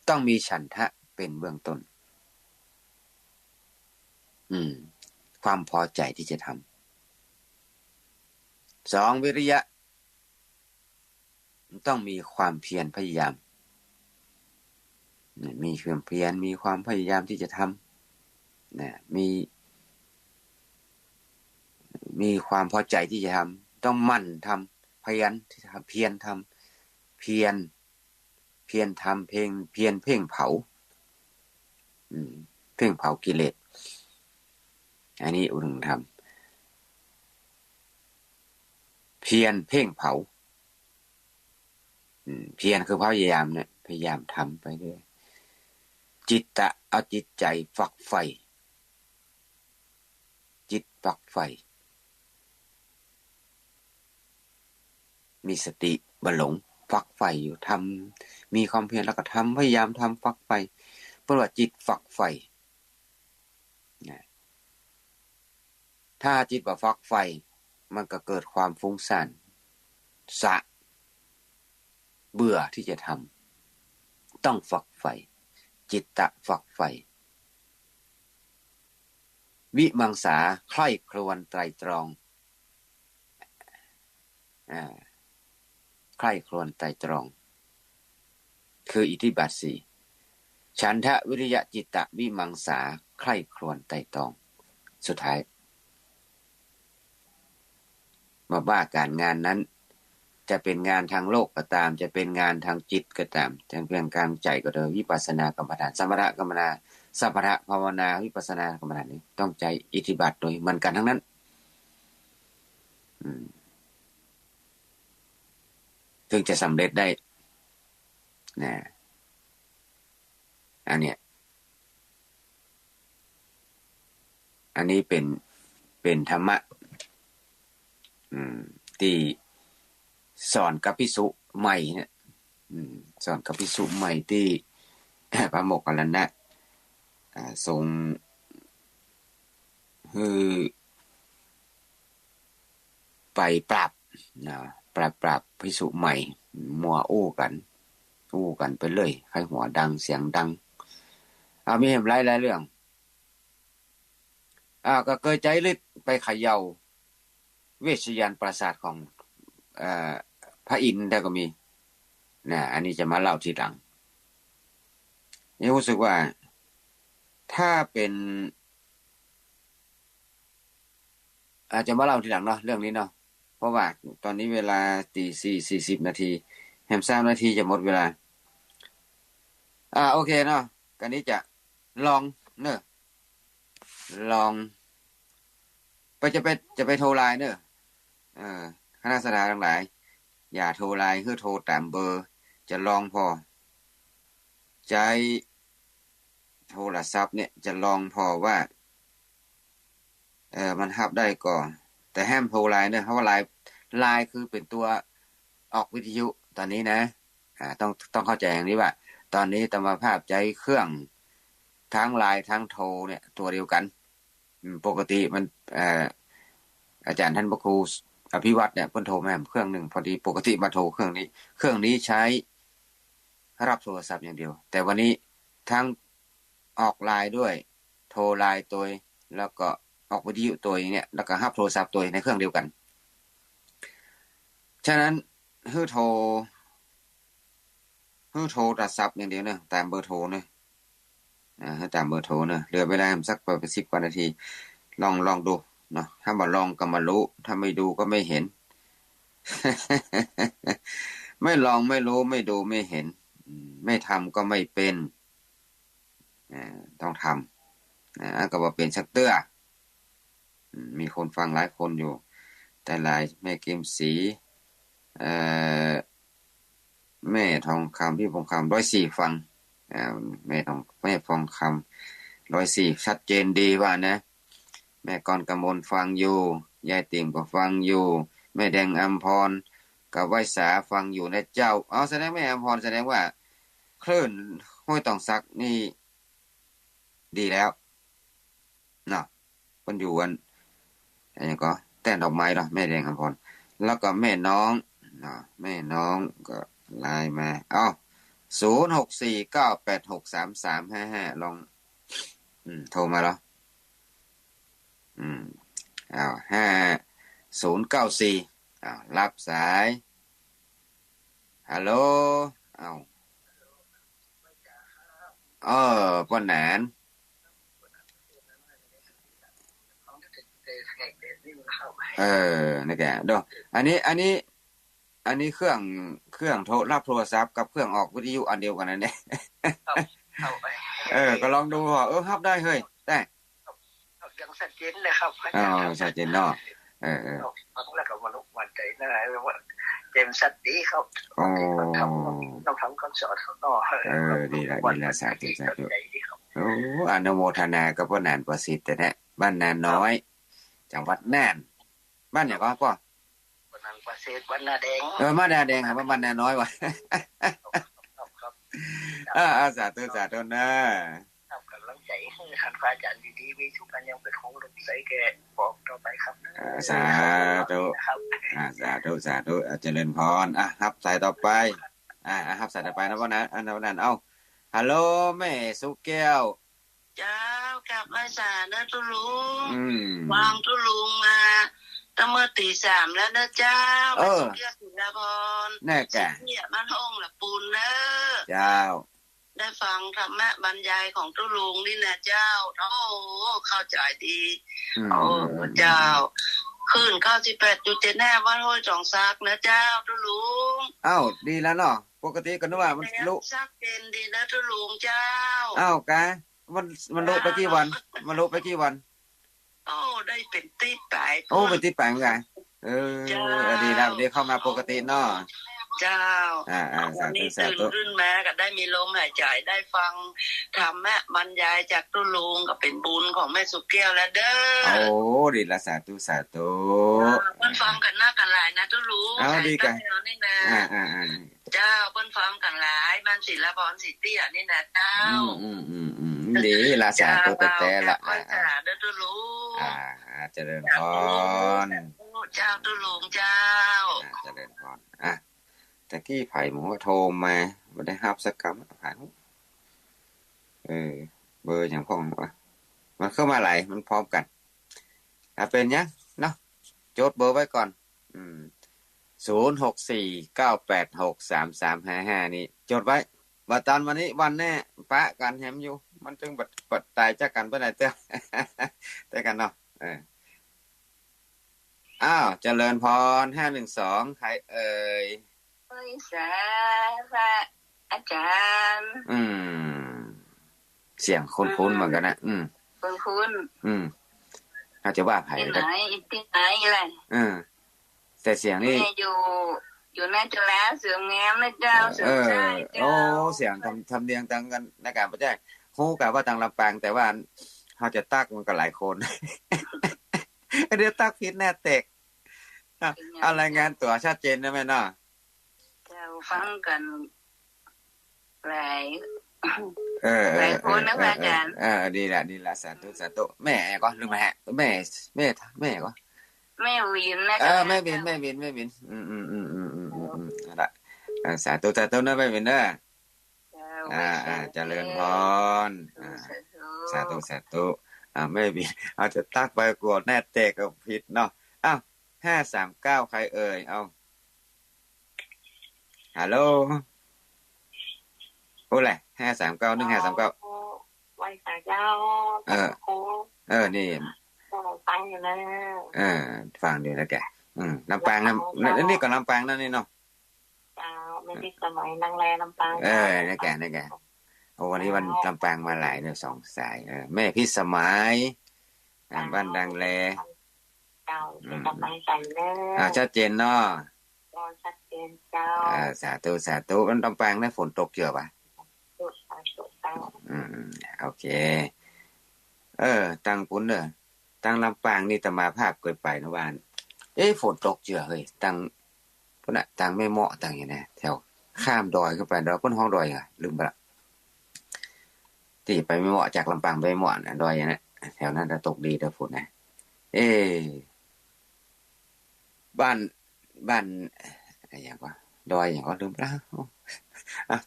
ต้องมีฉันทะเป็นเบื้องต้นความพอใจที่จะทำ2วิริยะต้องมีความเพียรพยายามมีความเพียรมีความพยายามที่จะทำนะมีความพอใจที่จะทำต้องมั่นทำพยายามที่ทำเพียรทำเพียรทำเพ่งเผาเพ่งเผากิเลสอันนี้อุดมธรรมเพียรเพ่งเผาเพียรคือพยายามเนี่ยพยายามทำไปเรื่อยจิตตะเอาจิตใจฝักใฝ่จิตฝักใฝ่มีสติบ่หลงฝักใฝ่อยู่ทำมีความเพียรแล้วก็ทำพยายามทำฝักใฝ่เพราะว่าจิตฝักใฝ่ถ้าจิตบ่ฝักใฝ่มันก็เกิดความฟุ้งซ่านเบื่อที่จะทำต้องฝักใฝ่จิตตะฝักใฝ่วิมังสาใคร่ครวญไตรตรองใคร่ครวญไตรตรอง คืออิทธิบาท4ฉันทะวิริยะจิตตะวิมังสาใคร่ครวญไตร่ตรองสุดท้ายมาว่าการงานนั้นจะเป็นงานทางโลกก็ตามจะเป็นงานทางจิตก็ตามจะเป็นการใจก็เถอะวิปัสสนากรรมฐานสมถกรรมฐานสัพพะภาวนาวิปัสสนากรรมฐานนี้ต้องใจอิทธิบาทโดยมันกันทั้งนั้นถึงจะสำเร็จได้นะอันนี้เป็นธรรมะที่สอนกับภิกษุใหม่เนี่ยสอนกับภิกษุใหม่ที่พระโมคคัลลานะทรงไปปรับนะปรับภิกษุใหม่มัวอู้กันไปเลยใครหัวดังเสียงดังมีเห็นหลายเรื่องก็เคยใจฤทธิ์ไปเขย่าเวชยานปราสาทของพระอินทร์ได้ก็มีนะอันนี้จะมาเล่าทีหลังนี่รู้สึกว่าถ้าเป็นอาจจะมาเล่าทีหลังเนาะเรื่องนี้เนาะเพราะว่าตอนนี้เวลา 4:40 นาทีแฮม3นาทีจะหมดเวลาโอเคเนาะกันนี้จะลองเนอะลองจะไปโทรไลน์เนอะคณะสถาทั้งหลายอย่าโทรไลน์คือโทรตามเบอร์จะลองพอใจโทรศัพท์เนี่ยจะลองพอว่ามันรับได้ก่อนแต่ห้ามโทรไลน์เนอะเพราะว่าไลน์คือเป็นตัวออกวิทยุตอนนี้นะต้องเข้าใจอย่างนี้ว่าตอนนี้ธรรมภาพใจเครื่องทั้งไลน์ทั้งโทรเนี่ยตัวเดียวกันปกติมันอาจารย์ท่านพระครูอภิวัตเนี่ยเพิ่นโทรมาเครื่องนึงพอดีปกติมาโทรเครื่องนี้ใช้รับโทรศัพท์อย่างเดียวแต่วันนี้ทั้งออกไลน์ด้วยโทรไลน์ตัวแล้วก็ออกวิทยุตัวเนี่ยแล้วก็รับโทรศัพท์ตัวในเครื่องเดียวกันฉะนั้นฮื้อโทรโทรศัพท์อย่างเดียวเนอะตามเบอร์โทรเนอะให้ตามเบอร์โทรเนอะเหลือเวลาสักประมาณ10 กว่านาทีลองดูเนาะถ้าบ่ลองก็มารู้ถ้าไม่ดูก็ไม่เห็น ไม่ลองไม่รู้ไม่ดูไม่เห็นไม่ทำก็ไม่เป็นต้องทำก็ว่าเป็นสักเตื้อมีคนฟังหลายคนอยู่แต่หลายแม่เกมสีแม่ทองคำพี่ทองคำ104ฟังแม่ทองคำ104ชัดเจนดีว่านะแม่กรกมลฟังอยู่ยายติ๋มก็ฟังอยู่แม่แดงอัมพรกับไว้สาฟังอยู่นะเจ้าแสดงแม่อัมพรแสดงว่าคลื่นห้วยตองซักนี่ดีแล้วเนาะเพิ่นอยู่อันนี้ก็แต่ดอกไม้เนาะแม่แดงอัมพรแล้วก็แม่น้องเนาะแม่น้องก็ไลน์มา0649863355ลองโทรมาเหรอ5094รับสายฮัลโหลป้าแหนนนี่แกเด้ออันนี้เครื่องรับโทรศัพท์กับเครื่องออกวิทยุอันเดียวกันนั่นแหละก็ลองดูรับได้เฮ้ยได้ยังชัดเจนเลยครับชัดเจนเนาะแล้วก็มาลุกวันใจนะว่าเจมสัตดีครับต้องทำคำสอนเขาต่อดีละสาธุอนุโมทนากับพ่อแนนประสิทธิ์แต่เนี่ยบ้านแนนน้อยจังหวัดแน่นบ้านอย่างก็พ่อบ้านประสิทธิ์บ้านนาแดงบ้านนาแดงครับบ้านแนนน้อยวะสาธุนะครับกำลังใจให้ท่านพระอาจารย์ดีๆมีทุกการยังเป็นของลมใสแก่บอกต่อไปครับสาธุสาธุเจริญพรครับสายต่อไปครับสายต่อไปนะพ่อนะนั้นฮัลโหลแม่สุแก้วเจ้ากับอาสานะตุลุงวางตุลุง ตั้งเมื่อตีสามแล้วนะเจ้าแม่สุเกียศิลาพรแน่แก่เนี่ยมันห้องละปูนเนอะเจ้าได้ฟังธรรมะบรรยายของตุลุงนี่นะเจ้าโอ้เข้าใจดีโอ้เจ้าขึ้น98.75วัดห้วยจองซักนะเจ้าตุลุงอ้าวดีแล้วเนาะปกติก็นึกว่ามันลุซักเป็นดีนะตุลุงเจ้าอ้าวกะมันลุไปกี่วันมันลุไปกี่วันโอ้ได้เป็นติดไปโอ้เป็นติดไปไงดีแล้วเดี๋ยวเข้ามาปกติเนาะเจ้าวันนี้ตื่นขึ้นมาก็ได้มีลมหายใจได้ฟังธรรมะบรรยายจากตุลุงก็เป็นบุญของแม่สุแก้วแล้วเด้อโอ้ดีละสาธุสาธุเพิ่นฟังกันหน้ากันหลายนะตุลุงดีกันนี่นะเจ้าเพิ่นฟังกันหลายบ้านศิลปรสิเตี้ยนี่นะเจ้าดีละสาธุแต่ละเด้อตุลุงเจริญพรเจ้าตุลุงเจ้าเจริญพรตะกี้ไผ่หมูโทรมาบ่ได้รับสักคำผ่านเบอร์อย่างพ่องวะมันเข้ามาหลายมันพร้อมกันถ้าเป็นยังเนาะจดเบอร์ไว้ก่อน0649863355นี่จดไว้ว่าตอนวันนี้วันแน่ปะกันแฮมอยู่มันจึงบัดตายจากกันบ่ได้เต้อแต่กันเนาะอ้าวเจริญพร512ใครเอ่ยสาระอาจารย์เสียงคุ้นๆเหมือนกันนะคุ้นอาจจะว่าไผที่ไหนอะไรแต่เสียงนี่อยู่ในจุฬาเสือแง้มนะเจ้าเสือใช่เจ้าเสียงทำเนียงต่างกันในการประแจ้งฮู้กะว่าต่างลำปางแต่ว่าเฮาจะตักมันก็หลายคนเดี๋ยวตักผิดแน่เตกรายงานตัวชัดเจนได้มั้ยเนาะฟังกันหลายคนนะอาจารย์ดีละสาธุแม่ก็ลืมมาฮะแม่ก็แม่วินนะแม่วินนั่นแหละสาธุนะแม่วินเด้อเจริญพรสาธุแม่วินเอาจะตักไปกวดแน่เตะก็ผิดเนาะอ้าว539ใครเอ่ยเอาฮัลโหลโอ้แหละ5391539ไว้ค่ะเจ้านี่ฟังอยู่นะฟังอยู่แล้วแกลำปางนี่ก็ลำปางนั่นนี่เนาะไม่ได้สมัยนางแลลำปางนี่แกโอ้วันนี้วันลำปางมาหลายเนี่ย2สายแม่พิสมัยบ้านดังแลเจ้าเป็นกำลังใจเด้อชัดเจนเนาะชัดเจนเจ้าสาธุมันลำปางได้ฝนตกเยอะป่ะโอเคตั้งปุ้นเด้อตั้งลำปางนี่ตมาภาพเคยไปนะบ้านฝนตกเยอะเฮ้ยตั้งพุ่นน่ะตั้งแม่เหมาะตั้งอย่างนี้แถวข้ามดอยขึ้นไปดอยพ้นห้องดอยอ่ะลืมไปละที่ไปแม่เหมาะจากลำปางไปเหมาะน่ะดอยอย่างนั้นแถวนั้นจะตกดีเด้อฝนนะบ้านอะไรอย่างว่าดอยอย่างก็ลืมแล้ว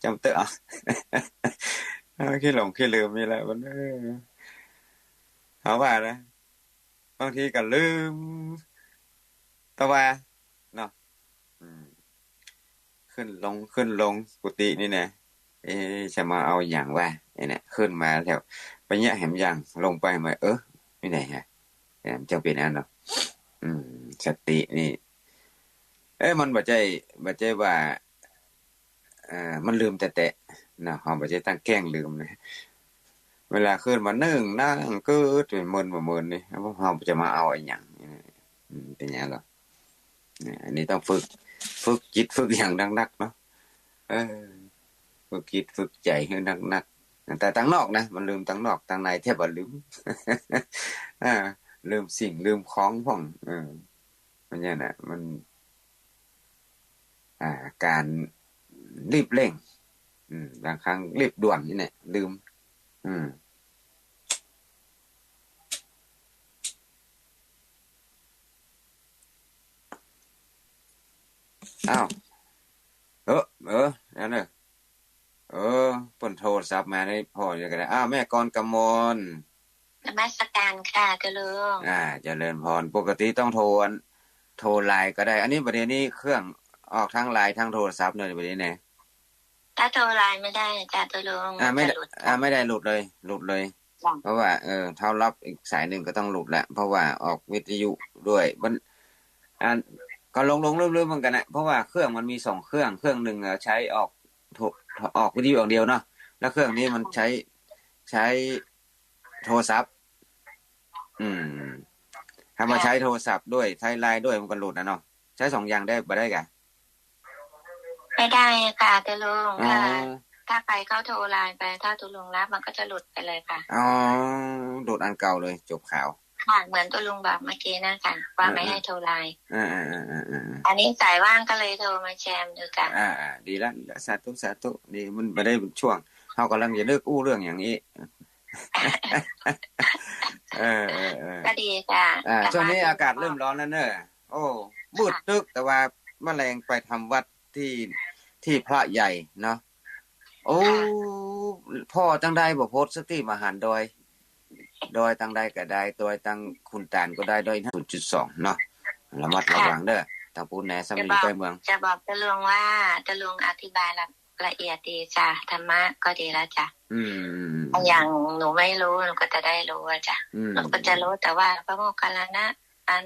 จำเตอะขี้หลงขี้ลืมมีอะไรมันเขาว่านะบางทีก็ลืมแต่ว่าเนาะขึ้นลงกุฏินี่แน่จะมาเอาอย่างว่าเนี่ยขึ้นมาแถวไปแยะแหมยังลงไปมาไม่ไหนฮะจะเป็นอันเนาะสตินี่มันบ่ใจว่ามันลืมแต่นะเฮาบ่ใจตั้งแกล้งลืมเลยเวลาขึ้นมานั่งก็เป็นมึนบ่มึนนี่เฮาจะมาเอาอีหยังเป็นหยังหรออันนี้ต้องฝึกจิตฝึกอย่างนักๆเนาะฝึกจิตฝึกใจให้นักๆแต่ตั้งนอกนะมันลืมตั้งนอกตั้งในแทบบ่ลืมลืมสิ่งลืมของพ่องมันอย่างน่ะมันการรีบเร่งบางครั้งรีบด่วนนี่แหละลืมอ้าวนั่นน่ะเพิ่นโทรศัพท์มาได้พ่อจะก็ได้แม่กรกมล นมัสการค่ะเจริญเจริญพรปกติต้องโทร โทรไลน์ก็ได้อันนี้ประเด็นนี้เครื่องออกทั้งไลน์ทั้งโทรศัพท์เลยประเด็นนี้ถ้าโทรไลน์ไม่ได้จ้ะตัวลุงไม่ได้หลุดไม่ได้หลุดเลยเพราะว่าเท่ารับอีกสายหนึ่งก็ต้องหลุดแหละเพราะว่าออกวิทยุด้วยมันก็ลงเรื่อยๆเหมือนกันนะเพราะว่าเครื่องมันมี2เครื่องนึงใช้ออกวิทยุอย่างเดียวเนาะแล้วเครื่องนี้มันใช้โทรศัพท์ถ้ามาใช้โทรศัพท์ด้วยใช้ไลน์ด้วยมันก็หลุดนะเนาะใช้2อย่างได้บ่ได้กะไม่ได้ค่ะตัวลุงถ้าใครเข้าโทรไลน์ไปถ้าตัวลุงรับมันก็จะหลุดไปเลยค่ะหลุดอันเก่าเลยจบข่าวค่ะเหมือนตัวลุงบอกเมื่อกี้นะค่ะว่าไม่ให้โทรไลน์อันนี้สายว่างก็เลยโทรมาแชร์ดูกันดีแล้วสาธุดีมันบ่ได้ช่วงเฮากำลังจะเลิกอู้เรื่องอย่างนี้ก็ดีค่ะช่วงนี้อากาศเริ่มร้อนแล้วเนอะโอ้มืดตึกแต่ว่าแมลงไปทำวัดที่พระใหญ่เนาะโอ้พ่อจังได้บ่โพสต์สติมหันต์โดยตั้งได้ก็ได้โดยตั้งคุณตานก็ได้โดย 0.2 เนาะระมัดระวังเด้อทางปูนแหนสำลีไปเมืองจะบอกตะลุงว่าตะลุงอธิบายละเอียดดีจ้ะธรรมะก็ดีแล้วจ้ะอย่างหนูไม่รู้หนูก็จะได้รู้จ้ะหนูก็จะรู้แต่ว่าพระโมคคัลลานะอัน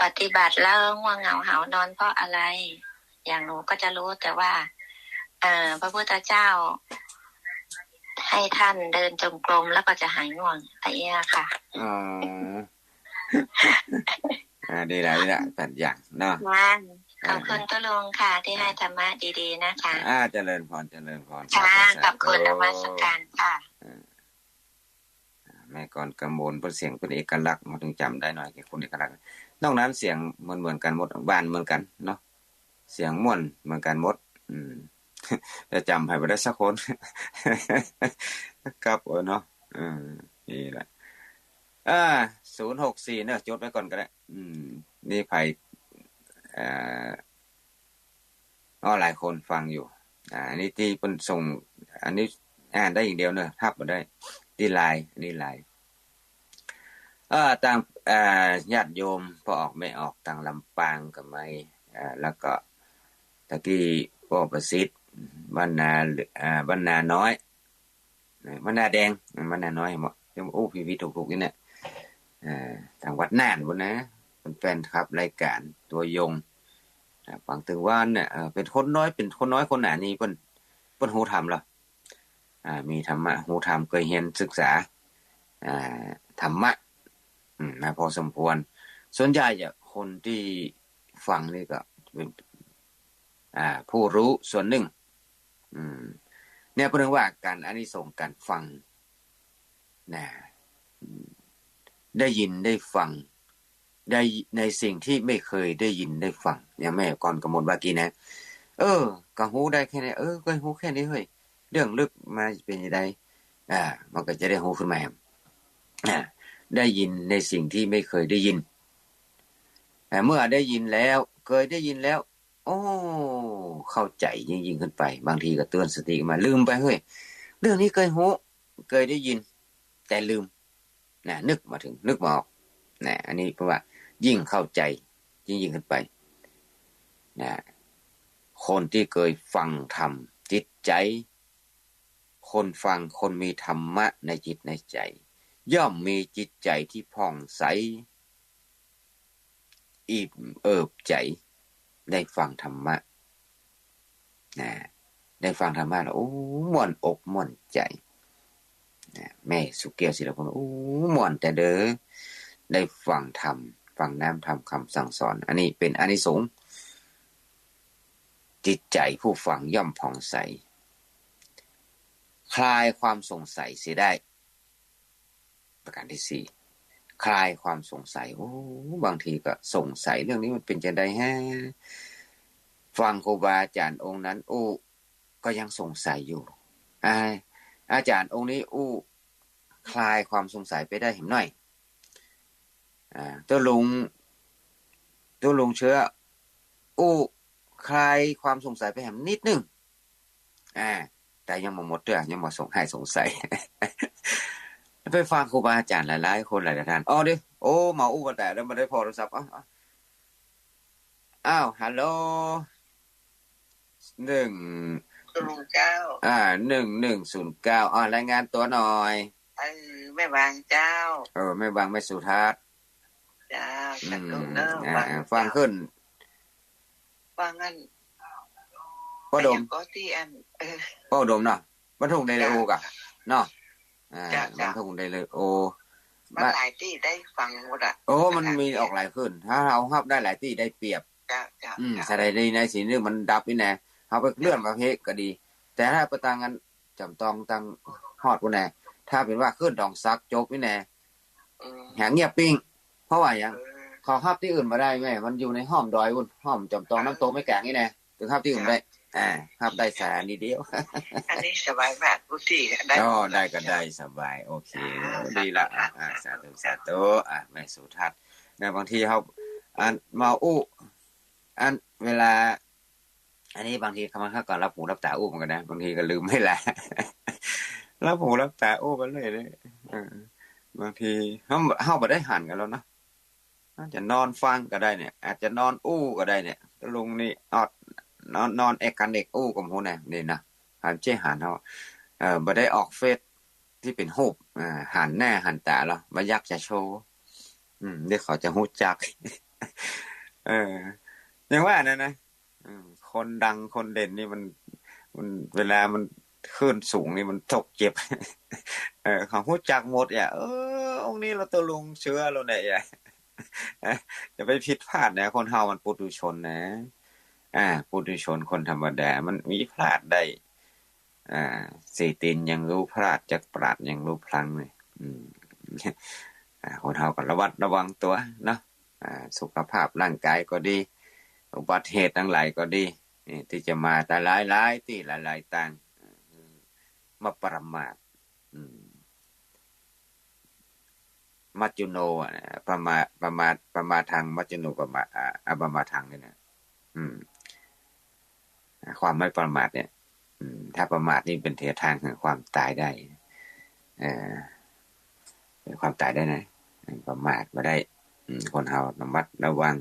ปฏิบัติแล้วง่วงเหงาหาวนอนเพราะอะไรอย่างหนูก็จะรู้แต่ว่าพระพุทธเจ้าให้ท่านเดินจงกรมแล้วก็จะหายง่วงอะไรอย่างเงี้ยค่ะดีละตัดอย่างเนาะขอบคุณตุลุงค่ะที่ให้ธรรมะดีๆนะคะเจริญพรค่ะขอบคุณนมัสการค่ะแม่ก่อนกำมลเป็นเสียงเป็นเอกลักษณ์มาถึงจำได้หน่อยกี่คนเอกลักษณ์นอกนั้นเสียงเหมือนกันหมดบ้านเหมือนกันเนาะเสียงม่วนเหมือนกันหมดจะจำให้บ่ได้สักคนครับเนาะนี่แหละ064เนี่ยจดไว้ก่อนก็ได้นี่ไผหลายคนฟังอยู่อันนี้ที่เพิ่นส่งอันนี้อ่านได้อย่างเดียวเนอะทับบ่ได้ที่ไลน์นี่ไลน์ต่างญาติโยมพอออกไม่ออกต่างลำปางก็ไม่แล้วก็ตะกี้พ่อประสิทธิ์บ้านนาน้อยบ้านนาแดงบ้านนาน้อยหมดยังพี่ถูกๆนี่เนี่ยทางวัดน่านพุ่นนะเป็นแฟนครับรายการตัวยงฟังถึงว่าเนี่ยเป็นคนน้อยคนหนานี้เพิ่นฮู้ธรรมแล้วมีธรรมะฮู้ธรรมเคยเรียนศึกษาธรรมะมาพอสมควรส่วนใหญ่คนที่ฟังนี่ก็เป็นผู้รู้ส่วนหนึ่งเนี่ยพูดถึงว่าการอานิสงส์การฟังนะได้ยินได้ฟังได้ในสิ่งที่ไม่เคยได้ยินได้ฟังอย่างแม่ก่อนกำมลว่ากี้นะก็ฮู้ได้แค่นี้ก็ฮู้แค่นี้เฮ้ยเรื่องลึกมาเป็นจังได๋มันก็จะได้ฮู้ขึ้นมาได้ยินในสิ่งที่ไม่เคยได้ยินแต่เมื่อได้ยินแล้วเคยได้ยินแล้วเข้าใจยิ่งขึ้นไปบางทีก็เตือนสติมาลืมไปเฮ้ยเรื่องนี้เคยฮู้เคยได้ยินแต่ลืมนึกมาออกอันนี้เพราะว่ายิ่งเข้าใจยิ่งขึ้นไปคนที่เคยฟังธรรมจิตใจคนฟังคนมีธรรมะในจิตในใจย่อมมีจิตใจที่ผ่องใสอิ่มเอิบใจได้ฟังธรรมะได้ฟังธรรมะแล้วม่วนอกม่วนใจแม่สุเกียวศิลปะม่วนแต่เด้อได้ฟังธรรมฟังน้ำธรรมคำสั่งสอนอันนี้เป็นอานิสงส์จิตใจผู้ฟังย่อมผ่องใสคลายความสงสัยเสียได้ประการที่4คลายความสงสัยบางทีก็สงสัยเรื่องนี้มันเป็นจังได๋ฮะฟังครูบาอาจารย์องค์นั้นก็ยังสงสัยอยู่อาจารย์องค์นี้คลายความสงสัยไปได้เห็นหน่อยตัวลุงเชื้อคลายความสงสัยไปแหมนิดนึงแต่ยังบ่หมดเด้อยังบ่สงสัย ไปฟังครูบาอาจารย์หลายๆคนหลายๆท่านอ๋อดิโอ้เมาอู้กันแต่แล้วบ่ได้พอโทรศัพท์อ้าวฮัลโหล1ลุงเจ้า1109รายงานตัวหน่อยแม่บางเจ้าแม่บางแม่สุทัศน์เจ้าจักตุเด้อฟังขึ้นฟังอันพ่อดมก็ที่อันพ่อดมเนาะบรรทุกไดเลโอกะเนาะบรรทุกไดเลโอมันหลายที่ได้ฟังหมดอ่ะมันมีออกหลายขึ้นถ้าเราฮับได้หลายที่ได้เปรียบจ้าแสดงในสิ่งนึงมันดับนี่แน่เฮาไปเลื่อนประเภทก็ดีแต่ถ้าไปตั้งกันจำต้องตั้งฮอดพุ่นแน่ถ้าเป็นว่าขึ้นดองซักจบนี่แน่หาเงียบปิ้งเพราะว่าหยังเขาฮับที่อื่นบ่ได้แม่มันอยู่ในห้อมดอยพุ่นห้อมจำต้องน้ำตกไม่แกงนี่แน่ถึงฮับที่อื่นได้ฮับได้สานิดเดียวอันนี้สบายมากทุกที่ได้ได้ก็ได้สบายโอเคดีละสาธุแม่สุทัศน์นะบางทีเฮามาอู้เวลาอันนี้บางทีเขาก็รับหูรับตาอู้เหมือนกันนะบางทีก็ลืมไม่ละรับหูรับตาอู้ไปเลยบางทีเฮาบ่ได้หันกันแล้วนะอาจจะนอนฟังก็ได้เนี่ยอาจจะนอนอู้ก็ได้เนี่ยลุงนี่นอนเอกกันเอกอู้กับฮู้แน่นี่นะหันเจ้หันเฮาบ่ได้ออกเฟซที่เป็นรูปหันหน้าหันตาแล้วบ่อยากจะโชว์เดี๋ยวเขาจะฮู้จักอย่างว่านั่นนะคนดังคนเด่นนี่มันเวลามันขึ้นสูงนี่มันตกเจ็บเขาฮู้จักหมดองค์นี้เราตะลุงเชื้อแล้วเนี่ยอย่าไปผิดพลาดนะคนเฮามันปุถุชนนะปุถุชนคนธรรมดามันมีพลาดได้สี่ตีนยังรู้พลาดจักปราดยังรู้พลังเลยคนเฮาก็ระวัดระวังตัวเนาะสุขภาพร่างกายก็ดีอุบัติเหตุทั้งหลายก็ดีที่จะมาแต่หลายๆที่หลายๆต่างมาประมาทมัจจุโนประมาทางมัจจุโนประมาประมาทางนี่นะความไม่ประมาทเนี่ยถ้าประมาทนี่เป็นทางแห่งความตายได้เป็นความตายได้นะประมาทบ่ได้คนเฮาระมัดระวัง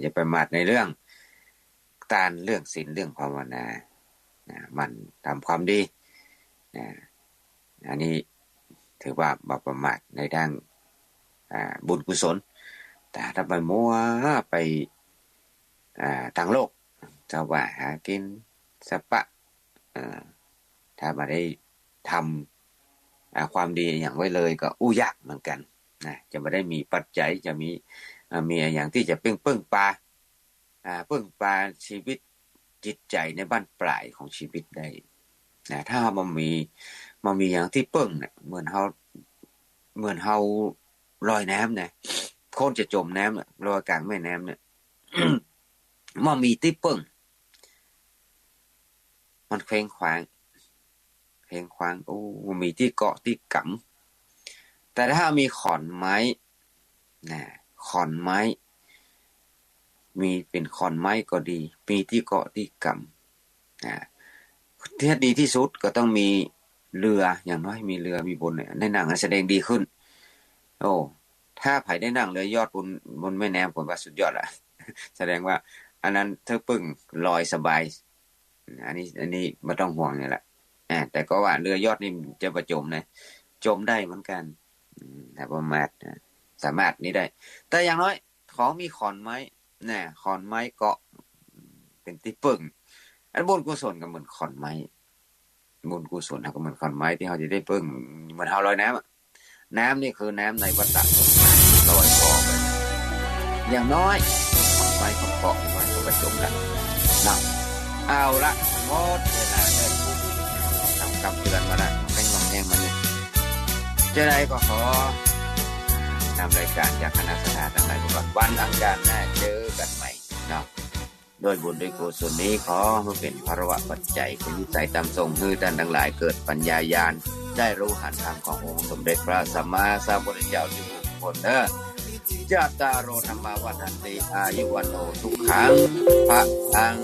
อย่าประมาทในเรื่องการเรื่องศีลเรื่องภาวนามันทำความดีอันนี้ถือว่าบ่ประมาทในด้านบุญกุศลแต่ถ้าไปมั่วไปทางโลกจะว่าหากินสปะถ้าบ่ได้ทำความดีอย่างไว้เลยก็อู้ยากเหมือนกันนะจะบ่ได้มีปัจจัยจะมีอย่างที่จะเปิ้งปลาชีวิตจิตใจในบ้านปลายของชีวิตได้นะถ้ามันมีอย่างที่เปิ้งเนี่ยเหมือนเฮาลอยน้ำนะคนจะจมน้ำเนี่ยลอยกลางแม่น้ำเนี่ย มันมีที่เปิ้งมันเคว้งคว้างมันมีที่เกาะที่กำแต่ถ้ามีขอนไม้นะขอนไม้มีเป็นขอนไม้ก็ดีมีที่เกาะที่กำที่ดีที่สุดก็ต้องมีเรืออย่างน้อยมีเรือมีบนในหนังแสดงดีขึ้นถ้าไผได้นั่งเรือยอดบนแม่น้ำผมว่าสุดยอดละแสดงว่าอันนั้นเธอปึ้งลอยสบายอันนี้ไม่ต้องห่วงนี่แหละแต่ก็ว่าเรือยอดนี่จะประจมนะจมได้เหมือนกันถ้าประมาทสามารถนี้ได้แต่อย่างน้อยของมีขอนไม้ขอนไม้เกาะเป็นที่ปึ้งอันบุญกุศลก็เหมือนขอนไม้บุญกุศลก็เหมือนขอนไม้ที่เขาจะได้ปึ้งเหมือนเฮาลอยน้ำนี่คือน้ำในวัฏสงสารลอยคอไปอย่างน้อยไว้เขาเกาะไว้เขาประจมกันนะเอาละหมดเวลาเลยทำกำเตือนมาละเป็นงงแงงมาเนี่ยเจอไรก็ขอนำรายการจากคณะสถาทั้งหลายทุกวันอังคารหน้าเจอกันใหม่เนาะโดยบุญโดยกุศลนี้ขอให้เป็นภวะปัจจัยเป็นวิสัยตามทรงให้ท่านทั้งหลายเกิดปัญญาญาณได้รู้หันทางขององค์สมเด็จพระสัมมาสัมพุทธเจ้าทุกคนจัตตารโอธรรมวัฏฏันติอายุวันโนทุกขังพระอัง